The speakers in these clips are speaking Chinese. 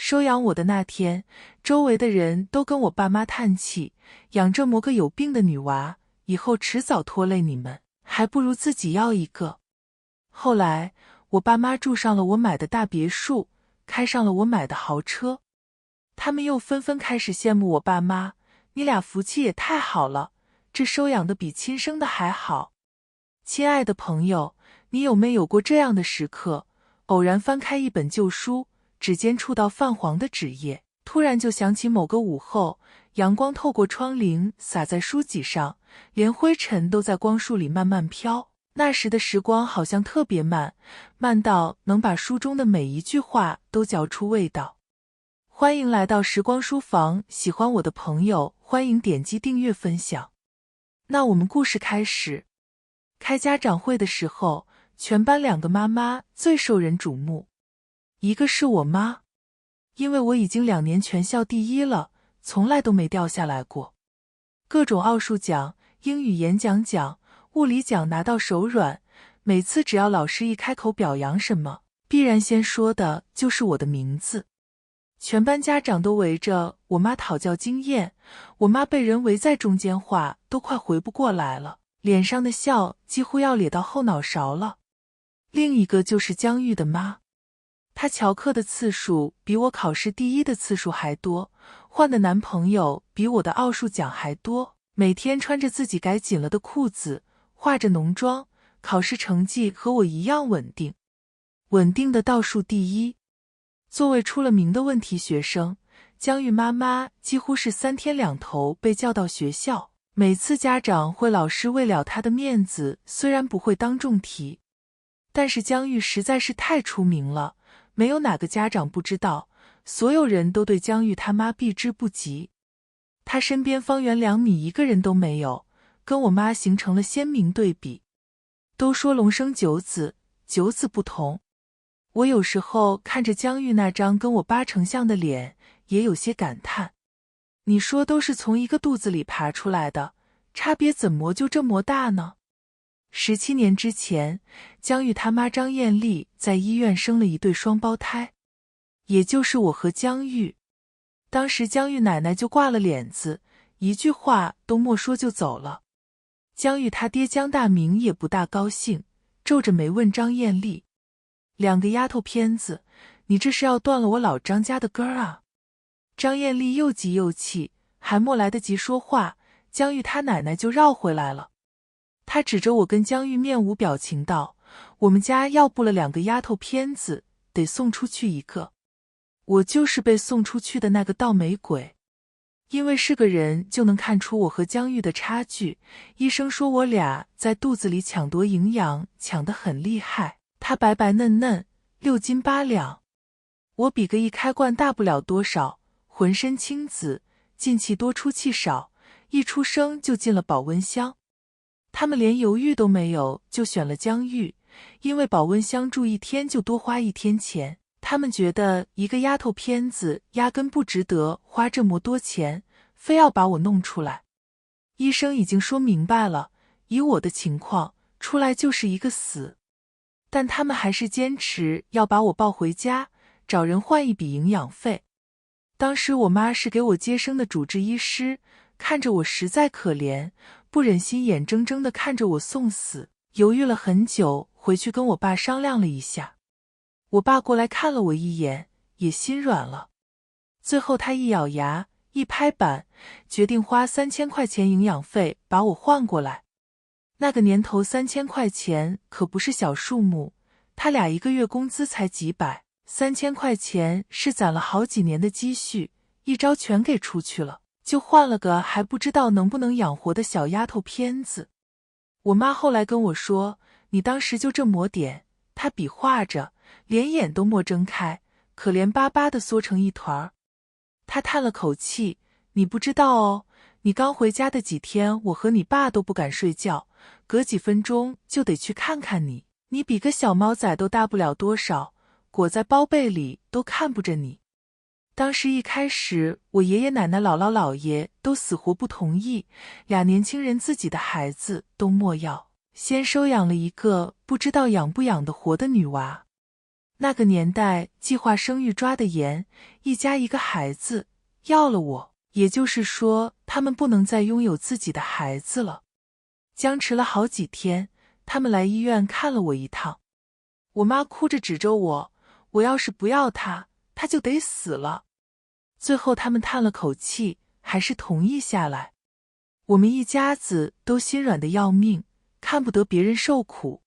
收养我的那天，周围的人都跟我爸妈叹气，养这么个有病的女娃，以后迟早拖累你们，还不如自己要一个。后来，我爸妈住上了我买的大别墅，开上了我买的豪车。他们又纷纷开始羡慕我爸妈，你俩福气也太好了，这收养的比亲生的还好。亲爱的朋友，你有没有过这样的时刻，偶然翻开一本旧书，指尖触到泛黄的纸页，突然就想起某个午后，阳光透过窗棂洒在书籍上，连灰尘都在光束里慢慢飘。那时的时光好像特别慢，慢到能把书中的每一句话都嚼出味道。欢迎来到时光书房，喜欢我的朋友欢迎点击订阅分享。那我们故事开始。开家长会的时候，全班2个妈妈最受人瞩目。一个是我妈，因为我已经2年全校第一了，从来都没掉下来过。各种奥数奖、英语演讲奖、物理奖拿到手软，每次只要老师一开口表扬什么，必然先说的就是我的名字。全班家长都围着我妈讨教经验，我妈被人围在中间话都快回不过来了，脸上的笑几乎要咧到后脑勺了。另一个就是江玉的妈，她翘课的次数比我考试第一的次数还多，换的男朋友比我的奥数奖还多，每天穿着自己改紧了的裤子，化着浓妆，考试成绩和我一样稳定，稳定的倒数第一。作为出了名的问题学生，江玉妈妈几乎是3天2头被叫到学校。每次家长会，老师为了她的面子，虽然不会当众提，但是江玉实在是太出名了，没有哪个家长不知道，所有人都对江玉他妈避之不及。她身边方圆2米一个人都没有，跟我妈形成了鲜明对比。都说龙生九子，九子不同。我有时候看着江玉那张跟我爸成像的脸，也有些感叹。你说都是从一个肚子里爬出来的，差别怎么就这么大呢？17年之前，江玉他妈张艳丽在医院生了一对双胞胎，也就是我和江玉。当时江玉奶奶就挂了脸子，一句话都没说就走了。江玉他爹江大明也不大高兴，皱着眉问张艳丽：“2个丫头片子，你这是要断了我老张家的根儿啊？”张艳丽又急又气，还没来得及说话，江玉他奶奶就绕回来了。她指着我跟江玉面无表情道：“我们家要不了2个丫头片子，得送出去1个。”我就是被送出去的那个倒霉鬼。因为是个人就能看出我和江玉的差距，医生说我俩在肚子里抢夺营养，抢得很厉害。她白白嫩嫩，6斤8两，我比个一开罐大不了多少，浑身青紫，进气多出气少，一出生就进了保温箱。他们连犹豫都没有就选了江玉，因为保温箱住1天就多花1天钱，他们觉得一个丫头片子压根不值得花这么多钱，非要把我弄出来。医生已经说明白了，以我的情况，出来就是一个死。但他们还是坚持要把我抱回家，找人换一笔营养费。当时我妈是给我接生的主治医师，看着我实在可怜，不忍心眼睁睁地看着我送死，犹豫了很久，回去跟我爸商量了一下。我爸过来看了我一眼，也心软了。最后他一咬牙，一拍板，决定花3000块钱营养费把我换过来。那个年头3000块钱可不是小数目，他俩1个月工资才几百，3000块钱是攒了好几年的积蓄，一招全给出去了，就换了个还不知道能不能养活的小丫头片子。我妈后来跟我说，你当时就这么点，她比划着，连眼都没睁开，可怜巴巴地缩成一团。她叹了口气，你不知道哦，你刚回家的几天，我和你爸都不敢睡觉，隔几分钟就得去看看你，你比个小猫仔都大不了多少，裹在包被里都看不着你。当时一开始，我爷爷奶奶姥姥姥爷都死活不同意，2年轻人自己的孩子都莫要，先收养了一个不知道养不养得活的女娃。那个年代计划生育抓得严，一家一个孩子，要了我，也就是说他们不能再拥有自己的孩子了。僵持了好几天，他们来医院看了我一趟。我妈哭着指着我，我要是不要他，他就得死了。最后他们叹了口气，还是同意下来。我们一家子都心软得要命，看不得别人受苦。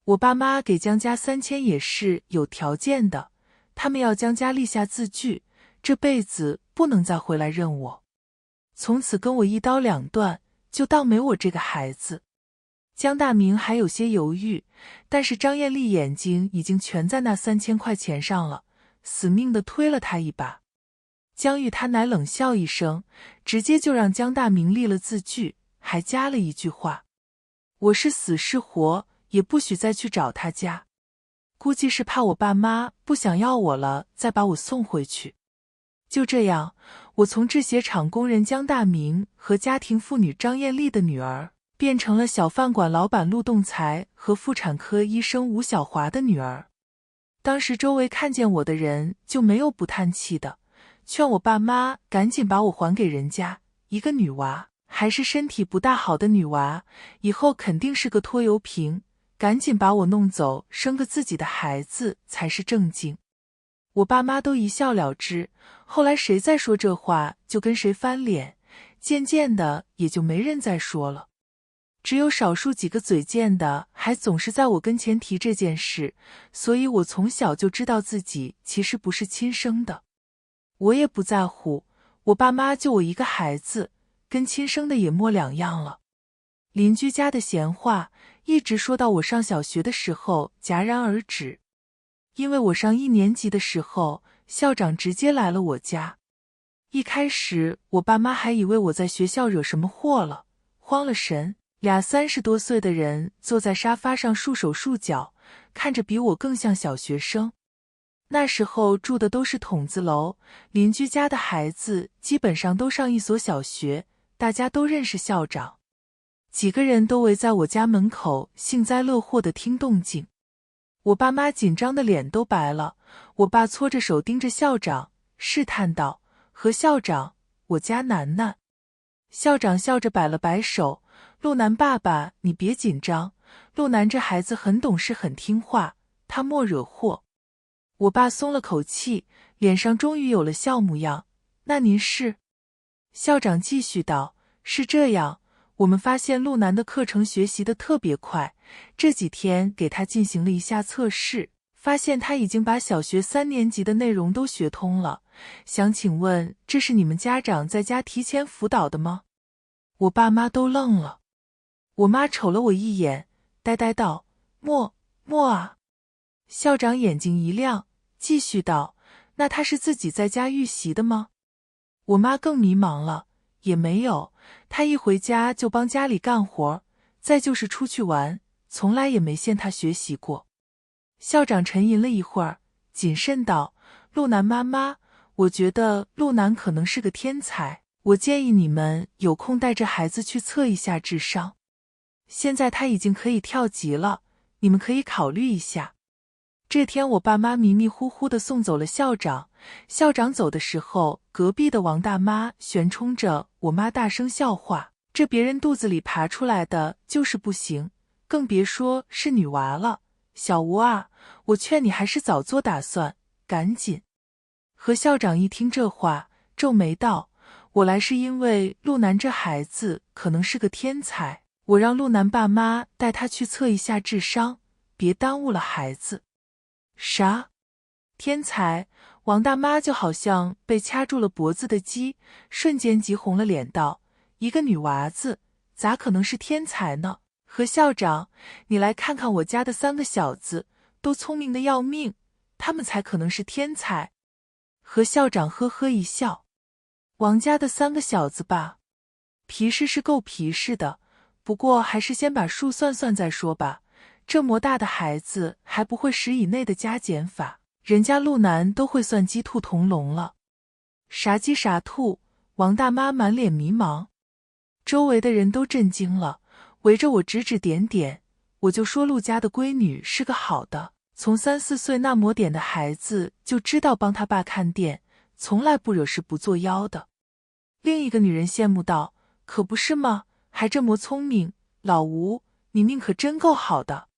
我爸妈给江家3000也是有条件的，他们要江家立下字据，这辈子不能再回来认我。从此跟我一刀两断，就当没我这个孩子。江大明还有些犹豫，但是张艳丽眼睛已经全在那3000块钱上了，死命地推了他一把。江玉他乃冷笑一声，直接就让江大明立了字据，还加了一句话：我是死是活，也不许再去找他家。估计是怕我爸妈不想要我了，再把我送回去。就这样，我从制鞋厂工人江大明和家庭妇女张艳丽的女儿，变成了小饭馆老板陆栋才和妇产科医生吴小华的女儿。当时周围看见我的人就没有不叹气的，劝我爸妈赶紧把我还给人家，一个女娃，还是身体不大好的女娃，以后肯定是个拖油瓶，赶紧把我弄走，生个自己的孩子才是正经。我爸妈都一笑了之，后来谁再说这话就跟谁翻脸，渐渐的也就没人再说了。只有少数几个嘴贱的还总是在我跟前提这件事，所以我从小就知道自己其实不是亲生的。我也不在乎，我爸妈就我一个孩子，跟亲生的也没两样了。邻居家的闲话一直说到我上小学的时候戛然而止。因为我上1年级的时候，校长直接来了我家。一开始我爸妈还以为我在学校惹什么祸了，慌了神。俩30多岁的人坐在沙发上束手束脚，看着比我更像小学生。那时候住的都是筒子楼，邻居家的孩子基本上都上一所小学，大家都认识校长。几个人都围在我家门口，幸灾乐祸地听动静。我爸妈紧张的脸都白了，我爸搓着手盯着校长，试探道：何校长，我家楠楠。校长笑着摆了摆手：陆南爸爸，你别紧张，陆南这孩子很懂事很听话，他莫惹祸。我爸松了口气，脸上终于有了笑模样。那您是？校长继续道：是这样，我们发现陆南的课程学习得特别快，这几天给他进行了一下测试，发现他已经把小学3年级的内容都学通了。想请问，这是你们家长在家提前辅导的吗？我爸妈都愣了。我妈瞅了我一眼，呆呆道：莫啊。校长眼睛一亮，继续道：那他是自己在家预习的吗？我妈更迷茫了，也没有，他一回家就帮家里干活，再就是出去玩，从来也没见他学习过。校长沉吟了一会儿，谨慎道：陆南妈妈，我觉得陆南可能是个天才，我建议你们有空带着孩子去测一下智商。现在他已经可以跳级了，你们可以考虑一下。这天我爸妈迷迷糊糊地送走了校长，校长走的时候，隔壁的王大妈悬冲着我妈大声笑话：这别人肚子里爬出来的就是不行，更别说是女娃了。小吴啊，我劝你还是早做打算，赶紧。何校长一听这话，皱眉道：我来是因为陆南这孩子可能是个天才，我让陆南爸妈带他去测一下智商，别耽误了孩子。啥？天才？王大妈就好像被掐住了脖子的鸡，瞬间急红了脸道：一个女娃子咋可能是天才呢？何校长，你来看看我家的3个小子，都聪明的要命，他们才可能是天才。何校长呵呵一笑：王家的3个小子吧，皮实是够皮实的，不过还是先把数算算再说吧。这么大的孩子还不会10以内的加减法，人家陆南都会算鸡兔同笼了。啥鸡啥兔？王大妈满脸迷茫。周围的人都震惊了，围着我指指点点。我就说陆家的闺女是个好的，从3、4岁那么点的孩子就知道帮他爸看店，从来不惹事不作妖的。另一个女人羡慕道：可不是吗？还这么聪明，老吴，你命可真够好的。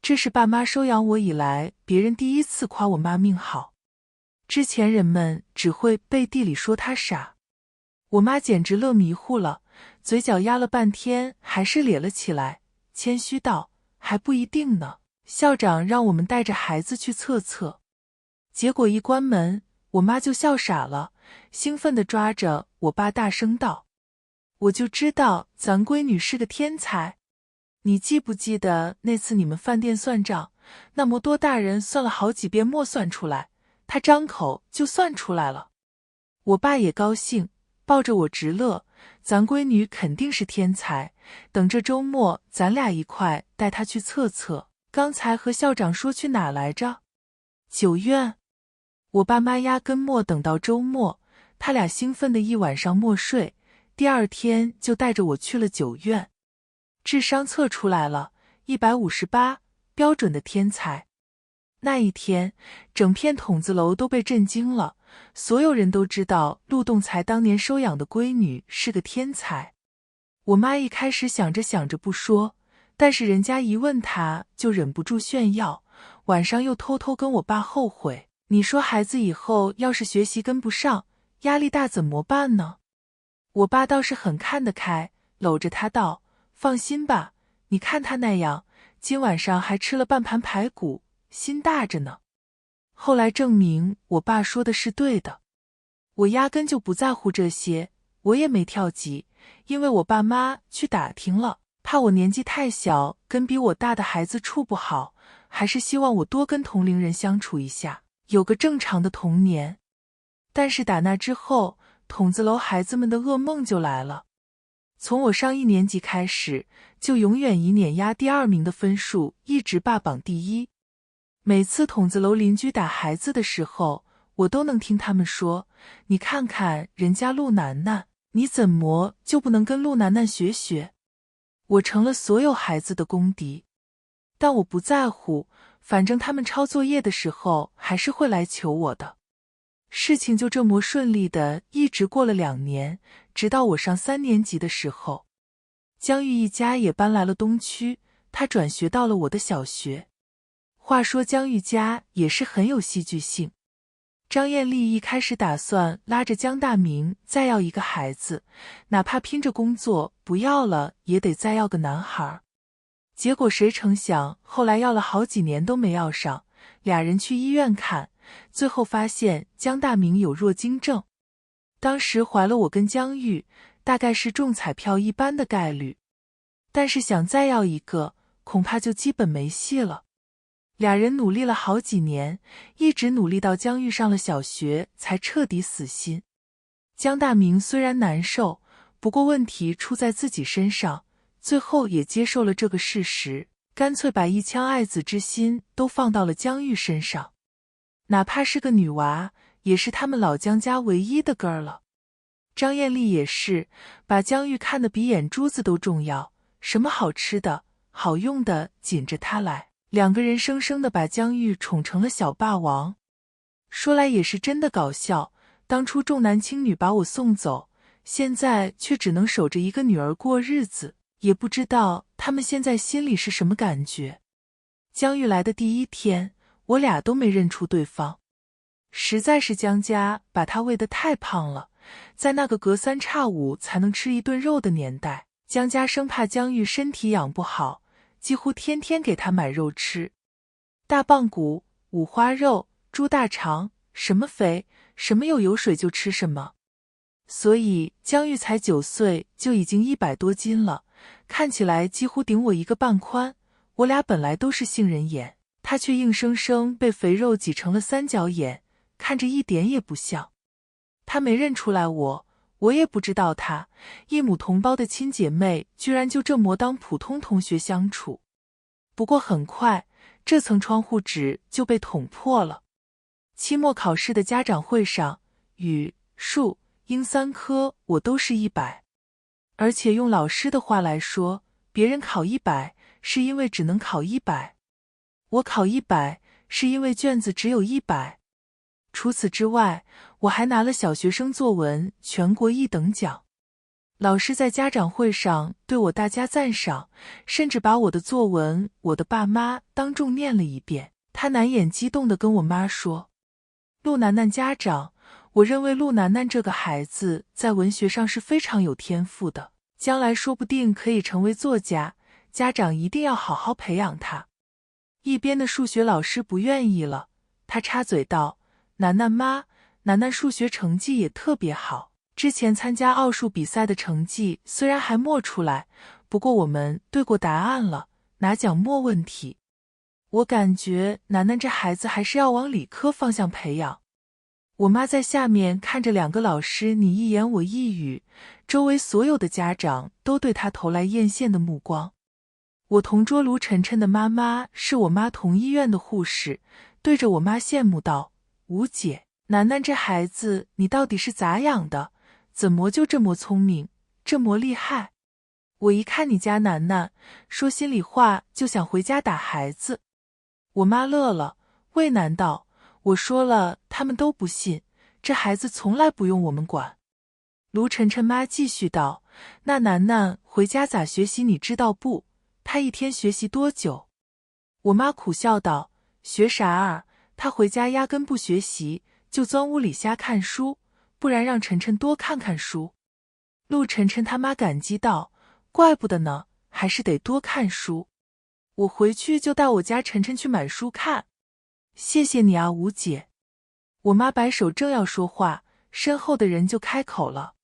这是爸妈收养我以来，别人第一次夸我妈命好。之前人们只会背地里说她傻。我妈简直乐迷糊了，嘴角压了半天还是咧了起来，谦虚道：还不一定呢，校长让我们带着孩子去测测。结果一关门，我妈就笑傻了，兴奋地抓着我爸大声道：我就知道咱闺女是个天才。你记不记得那次你们饭店算账，那么多大人算了好几遍没算出来，她张口就算出来了。我爸也高兴，抱着我直乐，咱闺女肯定是天才，等这周末咱俩一块带她去测测。刚才和校长说去哪来着？9院。我爸妈压根没等到周末，他俩兴奋的一晚上没睡，第二天就带着我去了9院。智商测出来了，158，标准的天才。那一天，整片筒子楼都被震惊了，所有人都知道陆栋才当年收养的闺女是个天才。我妈一开始想着不说，但是人家一问她就忍不住炫耀，晚上又偷偷跟我爸后悔。你说孩子以后要是学习跟不上，压力大怎么办呢？我爸倒是很看得开，搂着他道：放心吧，你看他那样，今晚上还吃了半盘排骨，心大着呢。后来证明我爸说的是对的，我压根就不在乎这些，我也没跳级，因为我爸妈去打听了，怕我年纪太小，跟比我大的孩子处不好，还是希望我多跟同龄人相处一下，有个正常的童年。但是打那之后，筒子楼孩子们的噩梦就来了。从我上1年级开始，就永远以碾压第2名的分数一直霸榜第1。每次筒子楼邻居打孩子的时候，我都能听他们说：你看看人家陆楠楠，你怎么就不能跟陆楠楠学学？我成了所有孩子的公敌。但我不在乎，反正他们抄作业的时候还是会来求我的。事情就这么顺利的一直过了2年，直到我上3年级的时候，江玉一家也搬来了东区，他转学到了我的小学。话说江玉家也是很有戏剧性。张艳丽一开始打算拉着江大明再要一个孩子，哪怕拼着工作不要了也得再要个男孩。结果谁成想后来要了好几年都没要上，俩人去医院看，最后发现江大明有弱精症。当时怀了我跟江玉，大概是中彩票一般的概率，但是想再要一个，恐怕就基本没戏了。俩人努力了好几年，一直努力到江玉上了小学才彻底死心。江大明虽然难受，不过问题出在自己身上，最后也接受了这个事实，干脆把一腔爱子之心都放到了江玉身上。哪怕是个女娃，也是他们老江家唯一的根儿了。张艳丽也是，把江玉看得比眼珠子都重要，什么好吃的、好用的紧着她来。2个人生生的把江玉宠成了小霸王。说来也是真的搞笑，当初重男轻女把我送走，现在却只能守着一个女儿过日子，也不知道他们现在心里是什么感觉。江玉来的第1天，我俩都没认出对方。实在是江家把他喂得太胖了，在那个隔3差5才能吃一顿肉的年代，江家生怕江玉身体养不好，几乎天天给他买肉吃，大棒骨、五花肉、猪大肠，什么肥，什么有油水就吃什么。所以江玉才9岁就已经100多斤了，看起来几乎顶我1个半宽。我俩本来都是杏仁眼，他却硬生生被肥肉挤成了3角眼，看着一点也不像。他没认出来我，我也不知道他，一母同胞的亲姐妹居然就这么当普通同学相处。不过很快，这层窗户纸就被捅破了。期末考试的家长会上，语、数、英3科我都是100，而且用老师的话来说，别人考100是因为只能考100，我考100是因为卷子只有100。除此之外，我还拿了小学生作文全国1等奖。老师在家长会上对我大加赞赏，甚至把我的作文我的爸妈当众念了一遍。他难掩激动地跟我妈说：陆楠楠家长，我认为陆楠楠这个孩子在文学上是非常有天赋的，将来说不定可以成为作家，家长一定要好好培养他。一边的数学老师不愿意了，他插嘴道：楠楠妈，楠楠数学成绩也特别好，之前参加奥数比赛的成绩虽然还没出来，不过我们对过答案了，拿奖没问题。我感觉楠楠这孩子还是要往理科方向培养。我妈在下面看着2个老师你一言我一语，周围所有的家长都对她投来艳羡的目光。我同桌卢晨晨的妈妈是我妈同医院的护士，对着我妈羡慕道：吴姐，楠楠这孩子你到底是咋养的？怎么就这么聪明，这么厉害？我一看你家楠楠，说心里话就想回家打孩子。我妈乐了，为难道：我说了他们都不信，这孩子从来不用我们管。卢晨晨妈继续道：那楠楠回家咋学习你知道不？他一天学习多久？我妈苦笑道：学啥啊，他回家压根不学习，就钻屋里瞎看书，不然让晨晨多看看书。陆晨晨他妈感激道：怪不得呢，还是得多看书。我回去就带我家晨晨去买书看。谢谢你啊，吴姐。我妈摆手正要说话，身后的人就开口了。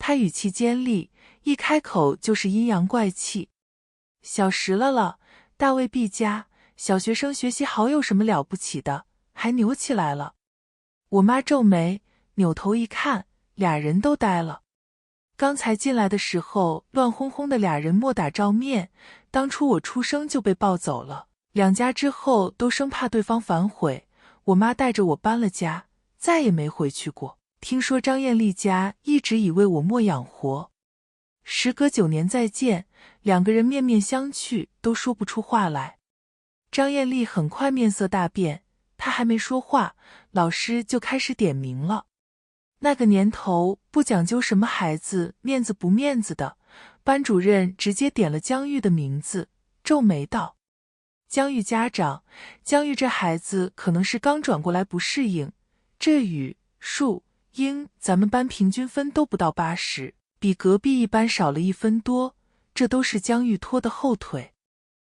她语气尖利，一开口就是阴阳怪气。小10了，大未必佳，小学生学习好有什么了不起的，还扭起来了。我妈皱眉，扭头一看，2人都呆了。刚才进来的时候乱哄哄的2人没打照面，当初我出生就被抱走了，2家之后都生怕对方反悔，我妈带着我搬了家，再也没回去过。听说张艳丽家一直以为我没养活。时隔9年再见，2个人面面相觑，都说不出话来。张艳丽很快面色大变，她还没说话，老师就开始点名了。那个年头不讲究什么孩子面子不面子的，班主任直接点了江玉的名字，皱眉道：江玉家长，江玉这孩子可能是刚转过来不适应，这语、数、英咱们班平均分都不到80，比隔壁一班少了1分多，这都是江玉拖的后腿。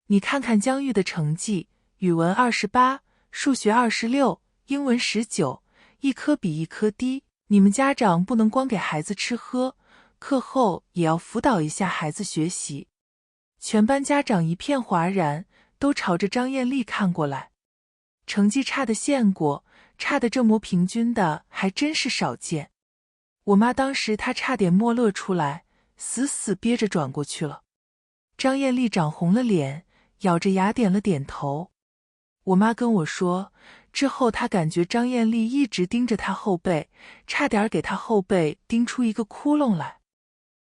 你看看江玉的成绩，语文28，数学26，英文19，一科比一科低。你们家长不能光给孩子吃喝，课后也要辅导一下孩子学习。全班家长一片哗然，都朝着张艳丽看过来。成绩差的见过，差的这么平均的还真是少见。我妈当时她差点默乐出来，死死憋着转过去了。张艳丽涨红了脸，咬着牙点了点头。我妈跟我说，之后她感觉张艳丽一直盯着她后背，差点给她后背盯出一个窟窿来。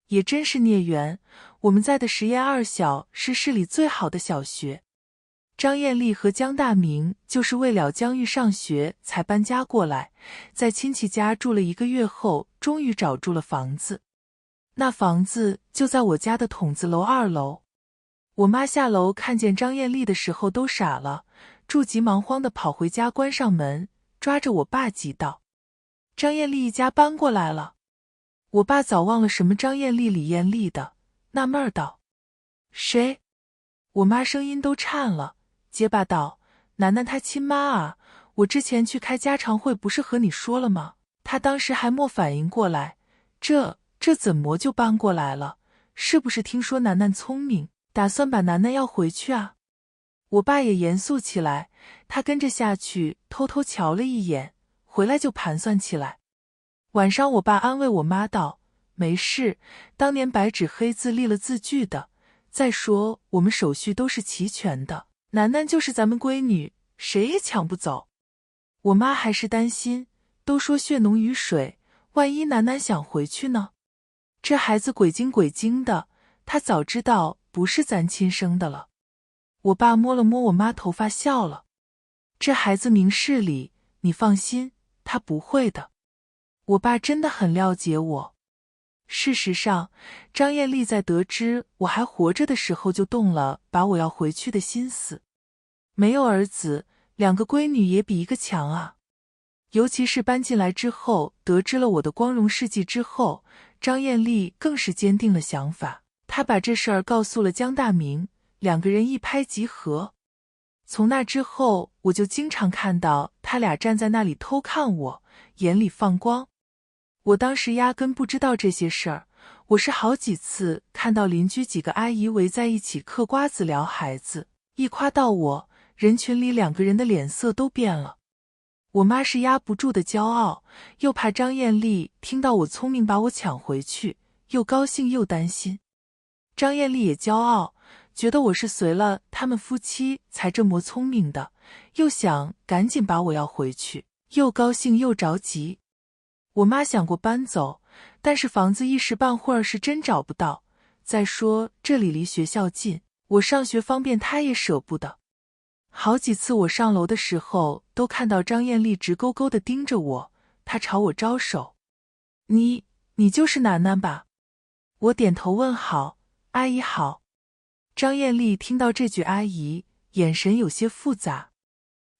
也真是孽缘，我们在的实验2小是市里最好的小学。张艳丽和江大明就是为了江玉上学才搬家过来，在亲戚家住了1个月后，终于找住了房子。那房子就在我家的筒子楼2楼。我妈下楼看见张艳丽的时候都傻了，住急忙慌地跑回家关上门，抓着我爸急道：张艳丽一家搬过来了。我爸早忘了什么张艳丽李艳丽的，纳闷儿道：谁？我妈声音都颤了，结巴道：楠楠她亲妈啊，我之前去开家常会不是和你说了吗？她当时还没反应过来，这怎么就搬过来了？是不是听说楠楠聪明，打算把楠楠要回去啊？我爸也严肃起来，他跟着下去偷偷瞧了一眼，回来就盘算起来。晚上我爸安慰我妈道：没事，当年白纸黑字立了字据的，再说我们手续都是齐全的，楠楠就是咱们闺女，谁也抢不走。我妈还是担心，都说血浓于水，万一楠楠想回去呢？这孩子鬼精鬼精的，他早知道不是咱亲生的了。我爸摸了摸我妈头发笑了。这孩子明事理，你放心，他不会的。我爸真的很了解我。事实上，张艳丽在得知我还活着的时候就动了把我要回去的心思。没有儿子，2个闺女也比一个强啊。尤其是搬进来之后，得知了我的光荣事迹之后，张艳丽更是坚定了想法。她把这事儿告诉了江大明，2个人一拍即合。从那之后，我就经常看到他俩站在那里偷看我，眼里放光。我当时压根不知道这些事儿，我是好几次看到邻居几个阿姨围在一起嗑瓜子聊孩子，一夸到我，人群里2个人的脸色都变了。我妈是压不住的骄傲，又怕张艳丽听到我聪明把我抢回去，又高兴又担心。张艳丽也骄傲，觉得我是随了他们夫妻才这么聪明的，又想赶紧把我要回去，又高兴又着急。我妈想过搬走，但是房子一时半会儿是真找不到。再说这里离学校近，我上学方便，她也舍不得。好几次我上楼的时候，都看到张艳丽直勾勾地盯着我，她朝我招手：“你就是楠楠吧？”我点头问好，阿姨好。张艳丽听到这句阿姨，眼神有些复杂。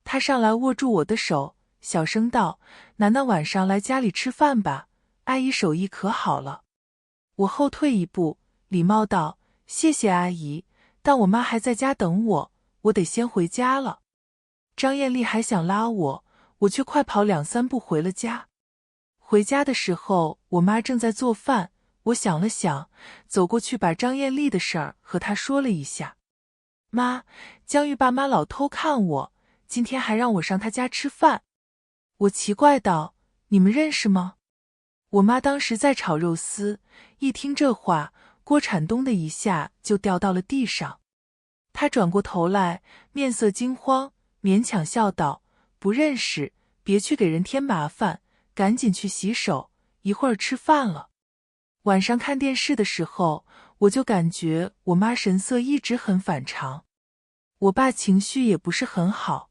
她上来握住我的手，小声道：“楠楠晚上来家里吃饭吧，阿姨手艺可好了。”我后退一步，礼貌道：“谢谢阿姨，但我妈还在家等我，我得先回家了。”张艳丽还想拉我，我却快跑2、3步回了家。回家的时候，我妈正在做饭，我想了想，走过去把张艳丽的事儿和她说了一下。妈，江玉爸妈老偷看我，今天还让我上他家吃饭。我奇怪道：“你们认识吗？”我妈当时在炒肉丝，一听这话，锅铲咚的一下就掉到了地上。她转过头来，面色惊慌，勉强笑道：“不认识，别去给人添麻烦，赶紧去洗手，一会儿吃饭了。”晚上看电视的时候，我就感觉我妈神色一直很反常，我爸情绪也不是很好。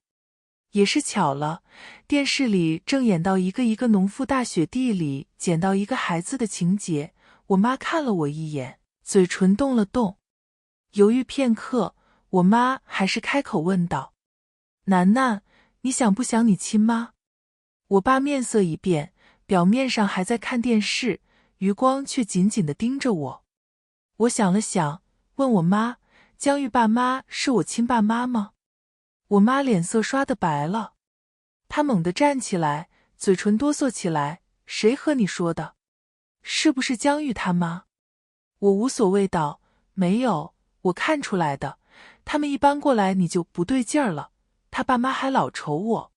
也是巧了，电视里正演到一个农妇大雪地里捡到一个孩子的情节，我妈看了我一眼，嘴唇动了动。犹豫片刻，我妈还是开口问道：“楠楠，你想不想你亲妈？”我爸面色一变，表面上还在看电视，余光却紧紧地盯着我。我想了想，问我妈：“江玉爸妈是我亲爸妈吗？”我妈脸色刷得白了，她猛地站起来，嘴唇哆嗦起来：“谁和你说的？是不是江玉他妈？”我无所谓道：“没有，我看出来的，他们一搬过来你就不对劲儿了，他爸妈还老愁我。”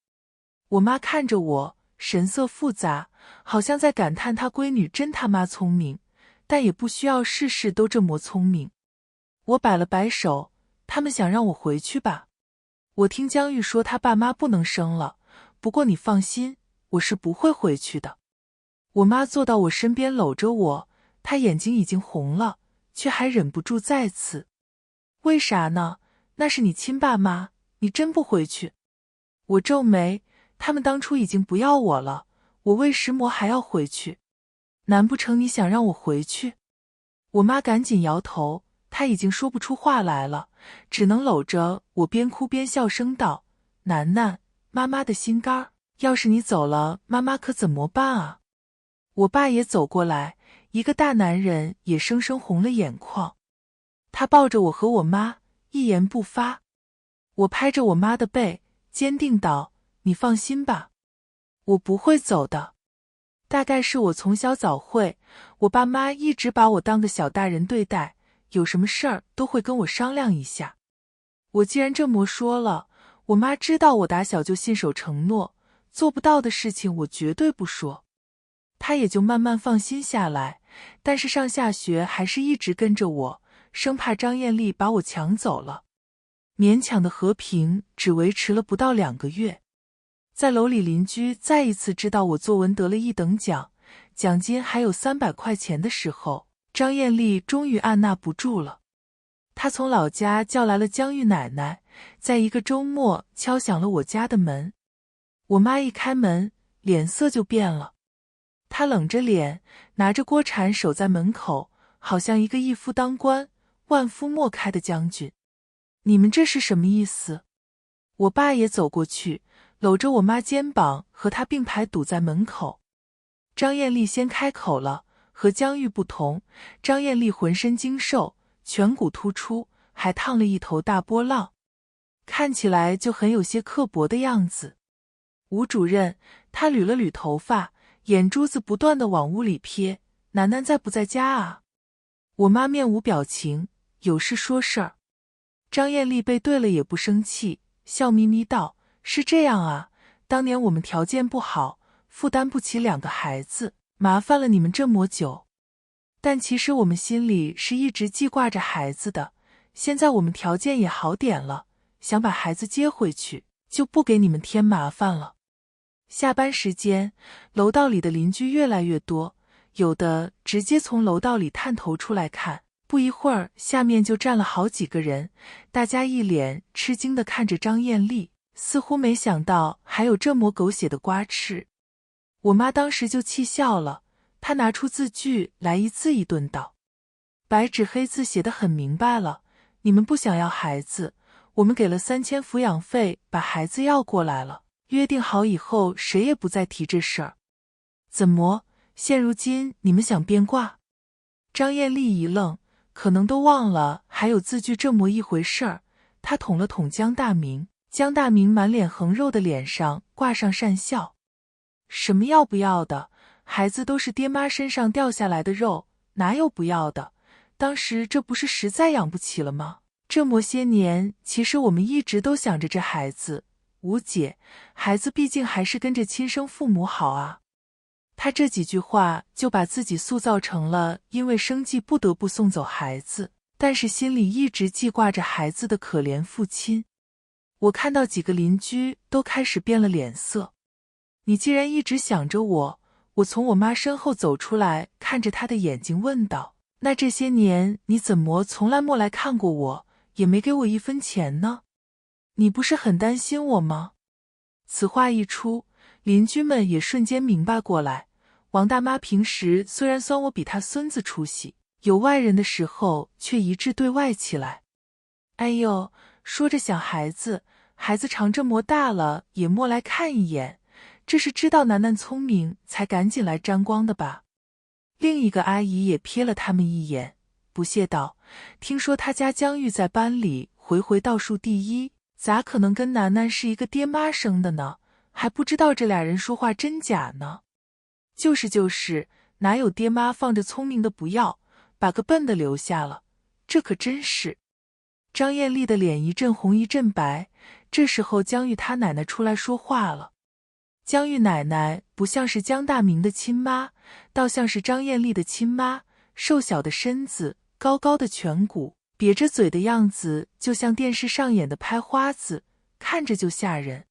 我妈看着我，神色复杂，好像在感叹她闺女真他妈聪明，但也不需要事事都这么聪明。我摆了摆手：“他们想让我回去吧。我听江玉说他爸妈不能生了，不过你放心，我是不会回去的。”我妈坐到我身边搂着我，她眼睛已经红了，却还忍不住再次：“为啥呢？那是你亲爸妈，你真不回去？”我皱眉：“他们当初已经不要我了，我为什么还要回去？难不成你想让我回去？”我妈赶紧摇头，她已经说不出话来了，只能搂着我边哭边笑声道：“楠楠，妈妈的心肝儿，要是你走了，妈妈可怎么办啊？”我爸也走过来，一个大男人也生生红了眼眶。他抱着我和我妈，一言不发。我拍着我妈的背，坚定道：“你放心吧，我不会走的。”大概是我从小早会，我爸妈一直把我当个小大人对待，有什么事儿都会跟我商量一下。我既然这么说了，我妈知道我打小就信守承诺，做不到的事情我绝对不说。她也就慢慢放心下来，但是上下学还是一直跟着我，生怕张艳丽把我抢走了。勉强的和平只维持了不到2个月。在楼里邻居再一次知道我作文得了1等奖，奖金还有300块钱的时候，张艳丽终于按捺不住了。他从老家叫来了江玉奶奶，在一个周末敲响了我家的门。我妈一开门，脸色就变了。她冷着脸，拿着锅铲守在门口，好像一个一夫当关，万夫莫开的将军。你们这是什么意思？我爸也走过去，搂着我妈肩膀，和她并排堵在门口。张艳丽先开口了，和江玉不同，张艳丽浑身精瘦，颧骨突出，还烫了一头大波浪，看起来就很有些刻薄的样子。吴主任，他捋了捋头发，眼珠子不断地往屋里瞥，楠楠在不在家啊？我妈面无表情，有事说事儿。张艳丽背对了也不生气，笑眯眯道：是这样啊，当年我们条件不好，负担不起2个孩子，麻烦了你们这么久。但其实我们心里是一直记挂着孩子的，现在我们条件也好点了，想把孩子接回去，就不给你们添麻烦了。下班时间，楼道里的邻居越来越多，有的直接从楼道里探头出来看，不一会儿下面就站了好几个人，大家一脸吃惊地看着张艳丽，似乎没想到还有这么狗血的瓜吃。我妈当时就气笑了，她拿出字据来一字一顿道：白纸黑字写得很明白了，你们不想要孩子，我们给了3000抚养费，把孩子要过来了，约定好以后谁也不再提这事儿。怎么，现如今你们想变卦？张艳丽一愣，可能都忘了还有字据这么一回事儿。她捅了捅江大明，江大明满脸横肉的脸上挂上讪笑。什么要不要的？孩子都是爹妈身上掉下来的肉，哪有不要的？当时这不是实在养不起了吗？这么些年，其实我们一直都想着这孩子。吴姐，孩子毕竟还是跟着亲生父母好啊。他这几句话就把自己塑造成了因为生计不得不送走孩子，但是心里一直记挂着孩子的可怜父亲。我看到几个邻居都开始变了脸色。你既然一直想着我，我从我妈身后走出来，看着她的眼睛问道：那这些年你怎么从来没来看过我，也没给我1分钱呢？你不是很担心我吗？此话一出，邻居们也瞬间明白过来，王大妈平时虽然酸我比她孙子出息，有外人的时候却一致对外起来。哎呦，说着想孩子，孩子长这么大了也莫来看一眼，这是知道楠楠聪明才赶紧来沾光的吧？另一个阿姨也瞥了他们一眼，不屑道：听说他家江玉在班里回回倒数第一，咋可能跟楠楠是一个爹妈生的呢？还不知道这俩人说话真假呢。就是，哪有爹妈放着聪明的不要，把个笨的留下了，这可真是。张艳丽的脸一阵红一阵白，这时候江玉他奶奶出来说话了。江玉奶奶不像是江大明的亲妈，倒像是张艳丽的亲妈，瘦小的身子，高高的颧骨，瘪着嘴的样子就像电视上演的拍花子，看着就吓人。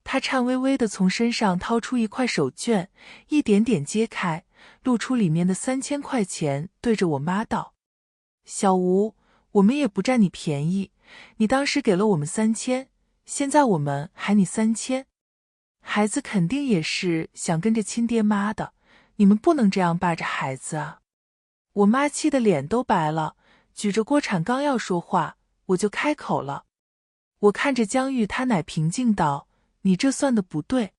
她颤巍巍地从身上掏出一块手绢，一点点揭开，露出里面的3000块钱，对着我妈道：小吴，我们也不占你便宜，你当时给了我们3000，现在我们还你3000。孩子肯定也是想跟着亲爹妈的，你们不能这样霸着孩子啊！我妈气得脸都白了，举着锅铲刚要说话，我就开口了。我看着江玉，他奶平静道：你这算的不对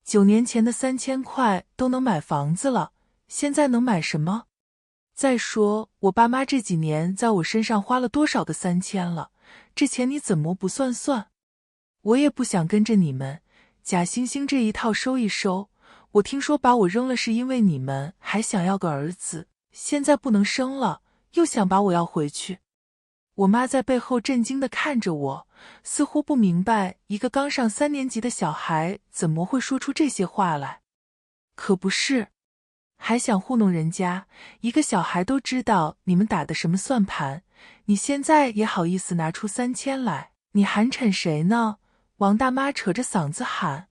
，9年前的3000块都能买房子了，现在能买什么？再说我爸妈这几年在我身上花了多少个3000了，这钱你怎么不算？我也不想跟着你们假惺惺这一套收一收，我听说把我扔了是因为你们还想要个儿子，现在不能生了，又想把我要回去。我妈在背后震惊地看着我，似乎不明白一个刚上3年级的小孩怎么会说出这些话来。可不是，还想糊弄人家，一个小孩都知道你们打的什么算盘，你现在也好意思拿出3000来，你寒碜谁呢？王大妈扯着嗓子喊。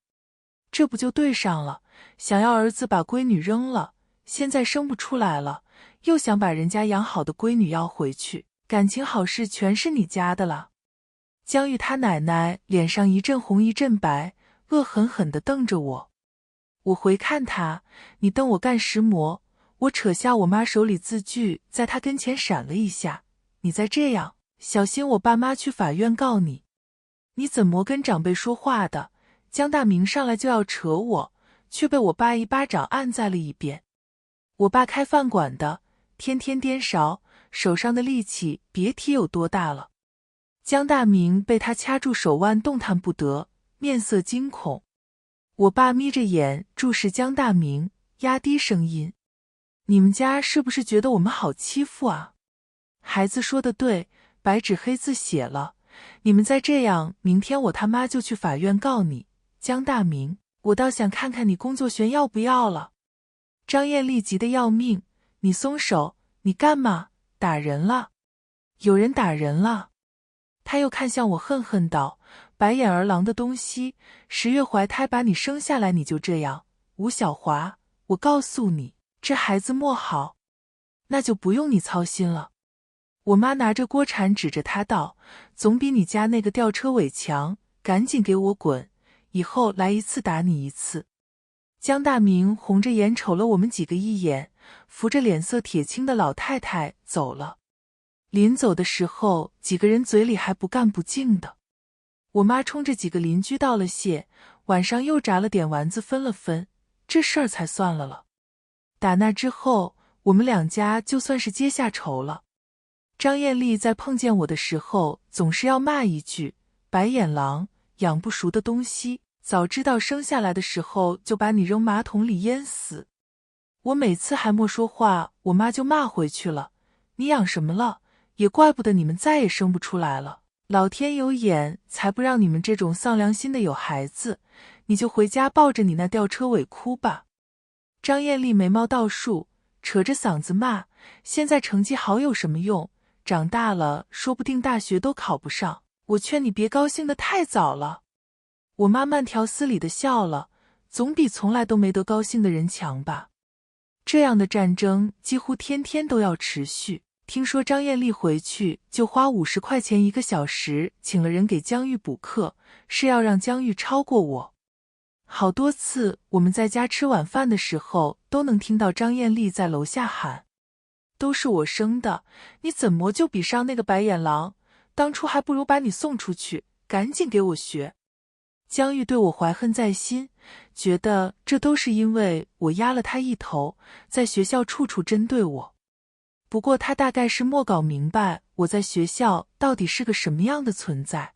这不就对上了，想要儿子把闺女扔了，现在生不出来了，又想把人家养好的闺女要回去，感情好事全是你家的了。江玉他奶奶脸上一阵红一阵白，恶狠狠地瞪着我。我回看他，你瞪我干什么？我扯下我妈手里字据，在他跟前闪了一下。你再这样，小心我爸妈去法院告你。你怎么跟长辈说话的？江大明上来就要扯我，却被我爸一巴掌按在了一边。我爸开饭馆的，天天颠勺，手上的力气别提有多大了。江大明被他掐住手腕，动弹不得，面色惊恐。我爸眯着眼注视江大明，压低声音：你们家是不是觉得我们好欺负啊？孩子说的对，白纸黑字写了，你们再这样，明天我他妈就去法院告你。江大明，我倒想看看你工作权要不要了。张艳丽急得要命，你松手，你干嘛？打人了？有人打人了？他又看向我，恨恨道：白眼儿狼的东西，10月怀胎把你生下来，你就这样？吴小华，我告诉你，这孩子莫好。那就不用你操心了。我妈拿着锅铲指着他道：总比你家那个吊车尾强，赶紧给我滚，以后来一次打你一次。江大明红着眼瞅了我们几个一眼，扶着脸色铁青的老太太走了。临走的时候，几个人嘴里还不干不净的。我妈冲着几个邻居道了谢，晚上又炸了点丸子分了分，这事儿才算了。打那之后，我们两家就算是结下仇了。张艳丽在碰见我的时候，总是要骂一句：白眼狼，养不熟的东西，早知道生下来的时候就把你扔马桶里淹死。我每次还没说话，我妈就骂回去了：你养什么了？也怪不得你们再也生不出来了，老天有眼，才不让你们这种丧良心的有孩子。你就回家抱着你那吊车尾哭吧。张艳丽眉毛倒竖，扯着嗓子骂：现在成绩好有什么用？长大了说不定大学都考不上，我劝你别高兴得太早了。我妈慢条斯理地笑了，总比从来都没得高兴的人强吧。这样的战争几乎天天都要持续。听说张艳丽回去就花50块钱1个小时，请了人给江玉补课，是要让江玉超过我。好多次我们在家吃晚饭的时候，都能听到张艳丽在楼下喊：都是我生的，你怎么就比上那个白眼狼？当初还不如把你送出去，赶紧给我学。江玉对我怀恨在心，觉得这都是因为我压了他一头，在学校处处针对我。不过他大概是没搞明白我在学校到底是个什么样的存在。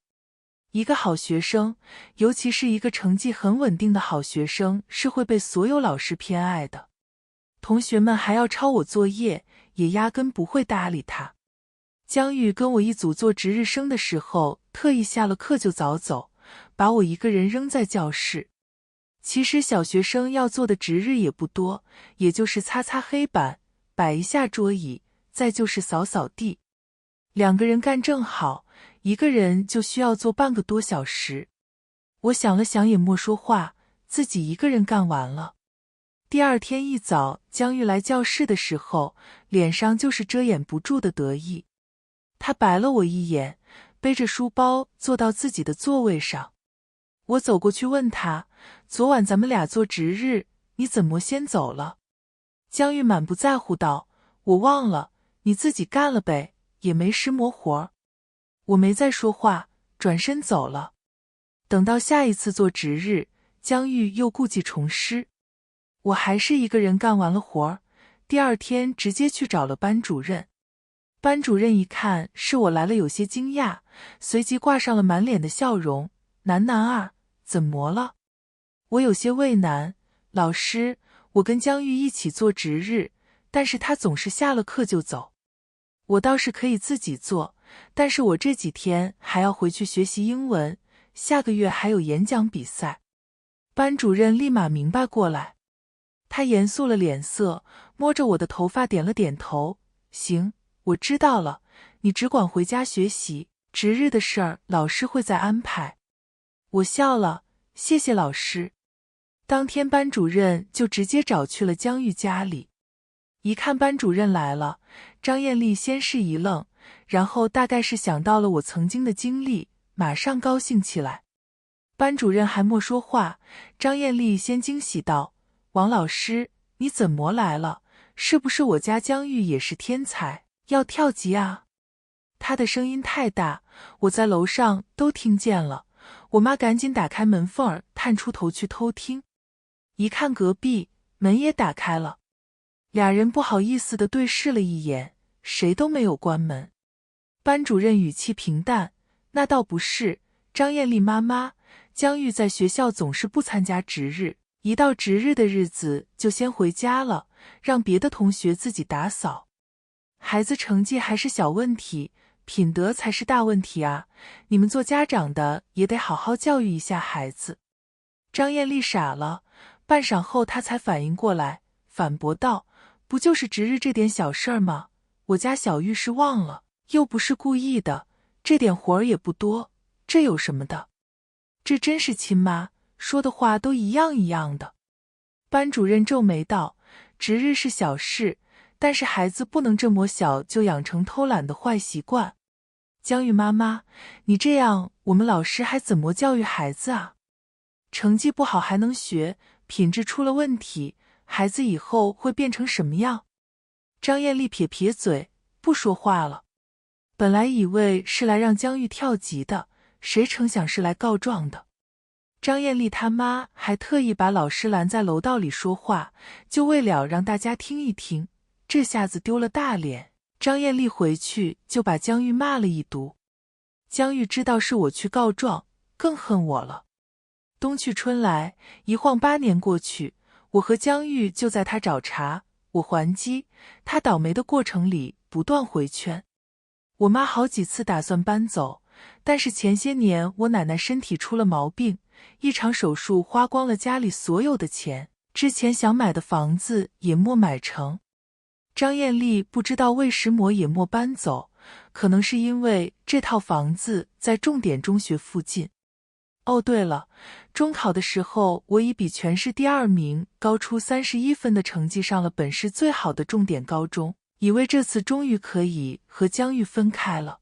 一个好学生，尤其是一个成绩很稳定的好学生，是会被所有老师偏爱的。同学们还要抄我作业，也压根不会搭理他。江玉跟我一组做值日生的时候，特意下了课就早走，把我一个人扔在教室。其实小学生要做的值日也不多，也就是擦擦黑板，摆一下桌椅，再就是扫扫地。2个人干正好，一个人就需要做半个多小时。我想了想也没说话，自己一个人干完了。第二天一早，江玉来教室的时候，脸上就是遮掩不住的得意。他白了我一眼，背着书包坐到自己的座位上。我走过去问他：昨晚咱们俩做值日，你怎么先走了？江玉满不在乎道：我忘了，你自己干了呗，也没时磨活。我没再说话，转身走了。等到下一次做值日，江玉又故技重施。我还是一个人干完了活儿，第二天直接去找了班主任。班主任一看是我来了，有些惊讶，随即挂上了满脸的笑容：楠楠儿，怎么了？我有些畏难：老师，我跟江玉一起做值日，但是他总是下了课就走。我倒是可以自己做，但是我这几天还要回去学习英文，下个月还有演讲比赛。班主任立马明白过来，他严肃了脸色，摸着我的头发点了点头：行，我知道了，你只管回家学习，值日的事儿老师会再安排。我笑了，谢谢老师。当天班主任就直接找去了江玉家里。一看班主任来了，张艳丽先是一愣，然后大概是想到了我曾经的经历，马上高兴起来。班主任还没说话，张艳丽先惊喜道：“王老师，你怎么来了？是不是我家江玉也是天才，要跳级啊？”她的声音太大，我在楼上都听见了。我妈赶紧打开门缝儿，探出头去偷听。一看隔壁，门也打开了。俩人不好意思地对视了一眼，谁都没有关门。班主任语气平淡：“那倒不是，张艳丽妈妈，江玉在学校总是不参加值日，一到值日的日子就先回家了，让别的同学自己打扫。孩子成绩还是小问题，品德才是大问题啊！你们做家长的也得好好教育一下孩子。”张艳丽傻了，半晌后她才反应过来，反驳道：“不就是值日这点小事儿吗？我家小玉是忘了，又不是故意的，这点活儿也不多，这有什么的？这真是亲妈，说的话都一样一样的。”班主任皱眉道：“值日是小事，但是孩子不能这么小就养成偷懒的坏习惯。江玉妈妈，你这样，我们老师还怎么教育孩子啊？成绩不好还能学，品质出了问题，孩子以后会变成什么样？”张艳丽撇撇嘴，不说话了。本来以为是来让江玉跳级的，谁成想是来告状的。张艳丽他妈还特意把老师拦在楼道里说话，就为了让大家听一听，这下子丢了大脸。张艳丽回去就把江玉骂了一毒。江玉知道是我去告状，更恨我了。冬去春来，一晃8年过去，我和江玉就在他找茬，我还击，他倒霉的过程里不断回圈。我妈好几次打算搬走，但是前些年我奶奶身体出了毛病，一场手术花光了家里所有的钱，之前想买的房子也没买成。张艳丽不知道为什么也没搬走，可能是因为这套房子在重点中学附近。哦，对了，中考的时候我以比全市第2名高出31分的成绩上了本市最好的重点高中，以为这次终于可以和江玉分开了。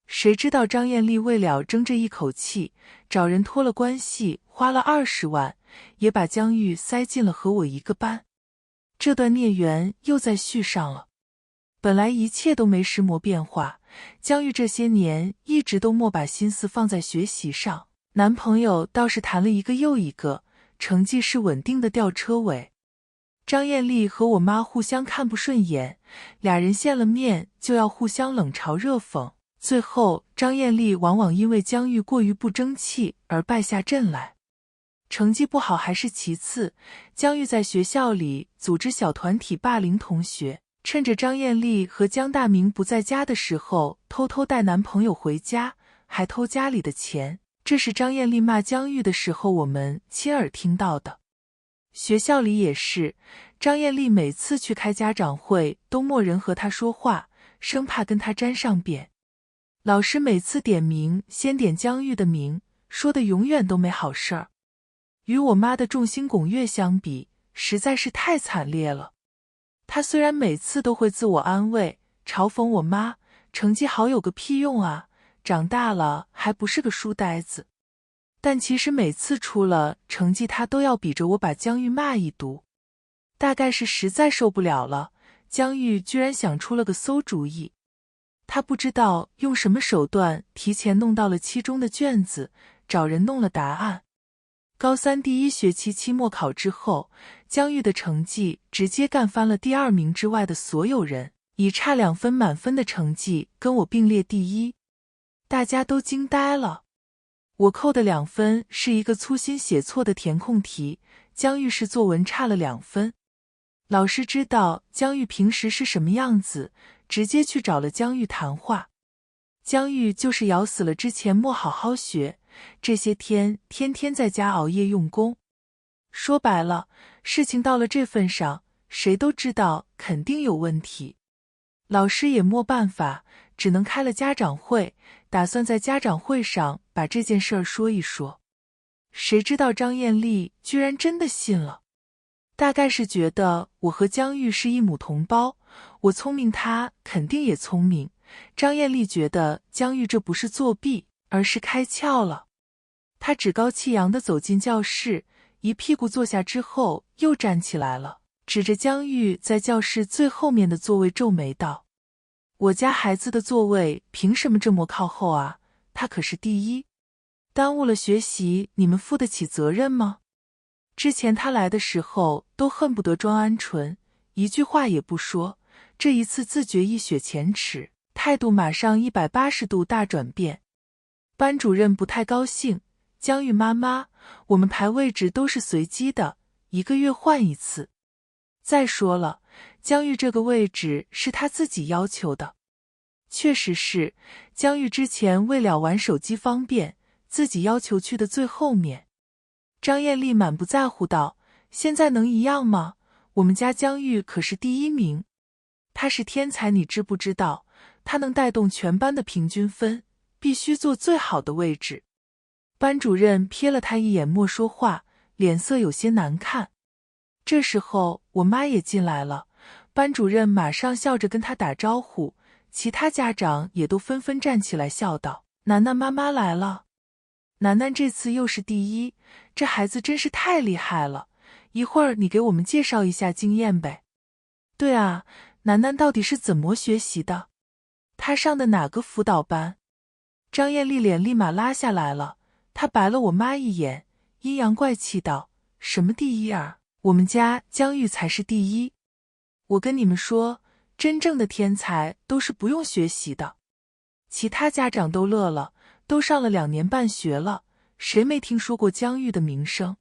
谁知道张艳丽为了争这一口气，找人托了关系，花了20万，也把江玉塞进了和我一个班。这段孽缘又再续上了。本来一切都没什么变化，江玉这些年一直都没把心思放在学习上，男朋友倒是谈了一个又一个，成绩是稳定的吊车尾。张艳丽和我妈互相看不顺眼，俩人见了面就要互相冷嘲热讽，最后张艳丽往往因为江玉过于不争气而败下阵来。成绩不好还是其次，江玉在学校里组织小团体霸凌同学，趁着张艳丽和江大明不在家的时候偷偷带男朋友回家，还偷家里的钱。这是张艳丽骂江玉的时候我们亲耳听到的。学校里也是，张艳丽每次去开家长会都没人和她说话，生怕跟她沾上边。老师每次点名先点江玉的名，说的永远都没好事儿。与我妈的众星拱月相比，实在是太惨烈了。她虽然每次都会自我安慰，嘲讽我妈，成绩好有个屁用啊，长大了还不是个书呆子。但其实每次出了成绩，她都要比着我把江玉骂一毒。大概是实在受不了了，江玉居然想出了个馊主意。她不知道用什么手段提前弄到了期中的卷子，找人弄了答案。高3第1学期期末考之后，江玉的成绩直接干翻了第2名之外的所有人，以差2分满分的成绩跟我并列第1。大家都惊呆了。我扣的2分是一个粗心写错的填空题，江玉是作文差了2分。老师知道江玉平时是什么样子，直接去找了江玉谈话。江玉就是咬死了之前没好好学，这些天天天在家熬夜用功。说白了，事情到了这份上，谁都知道肯定有问题。老师也没办法，只能开了家长会，打算在家长会上把这件事儿说一说。谁知道张艳丽居然真的信了，大概是觉得我和江玉是一母同胞，我聪明她肯定也聪明，张艳丽觉得江玉这不是作弊，而是开窍了。她趾高气扬地走进教室，一屁股坐下之后又站起来了，指着江玉在教室最后面的座位皱眉道：“我家孩子的座位凭什么这么靠后啊？他可是第一，耽误了学习，你们负得起责任吗？之前他来的时候都恨不得装鹌鹑，一句话也不说，这一次自觉一雪前耻，态度马上180度大转变。”班主任不太高兴：“江玉妈妈，我们排位置都是随机的，1个月换一次。再说了，江玉这个位置是他自己要求的。”确实是，江玉之前为了玩手机方便，自己要求去的最后面。张艳丽满不在乎道：“现在能一样吗？我们家江玉可是第1名，他是天才，你知不知道？他能带动全班的平均分，必须坐最好的位置。”班主任瞥了他一眼，莫说话，脸色有些难看。这时候我妈也进来了，班主任马上笑着跟他打招呼，其他家长也都纷纷站起来笑道：“楠楠妈妈来了。楠楠这次又是第1，这孩子真是太厉害了，一会儿你给我们介绍一下经验呗。”“对啊，楠楠到底是怎么学习的？她上的哪个辅导班？”张艳丽脸立马拉下来了，她白了我妈一眼，阴阳怪气道：“什么第1啊？我们家江玉才是第1。我跟你们说，真正的天才都是不用学习的。”其他家长都乐了，都上了2年半学了，谁没听说过江玉的名声？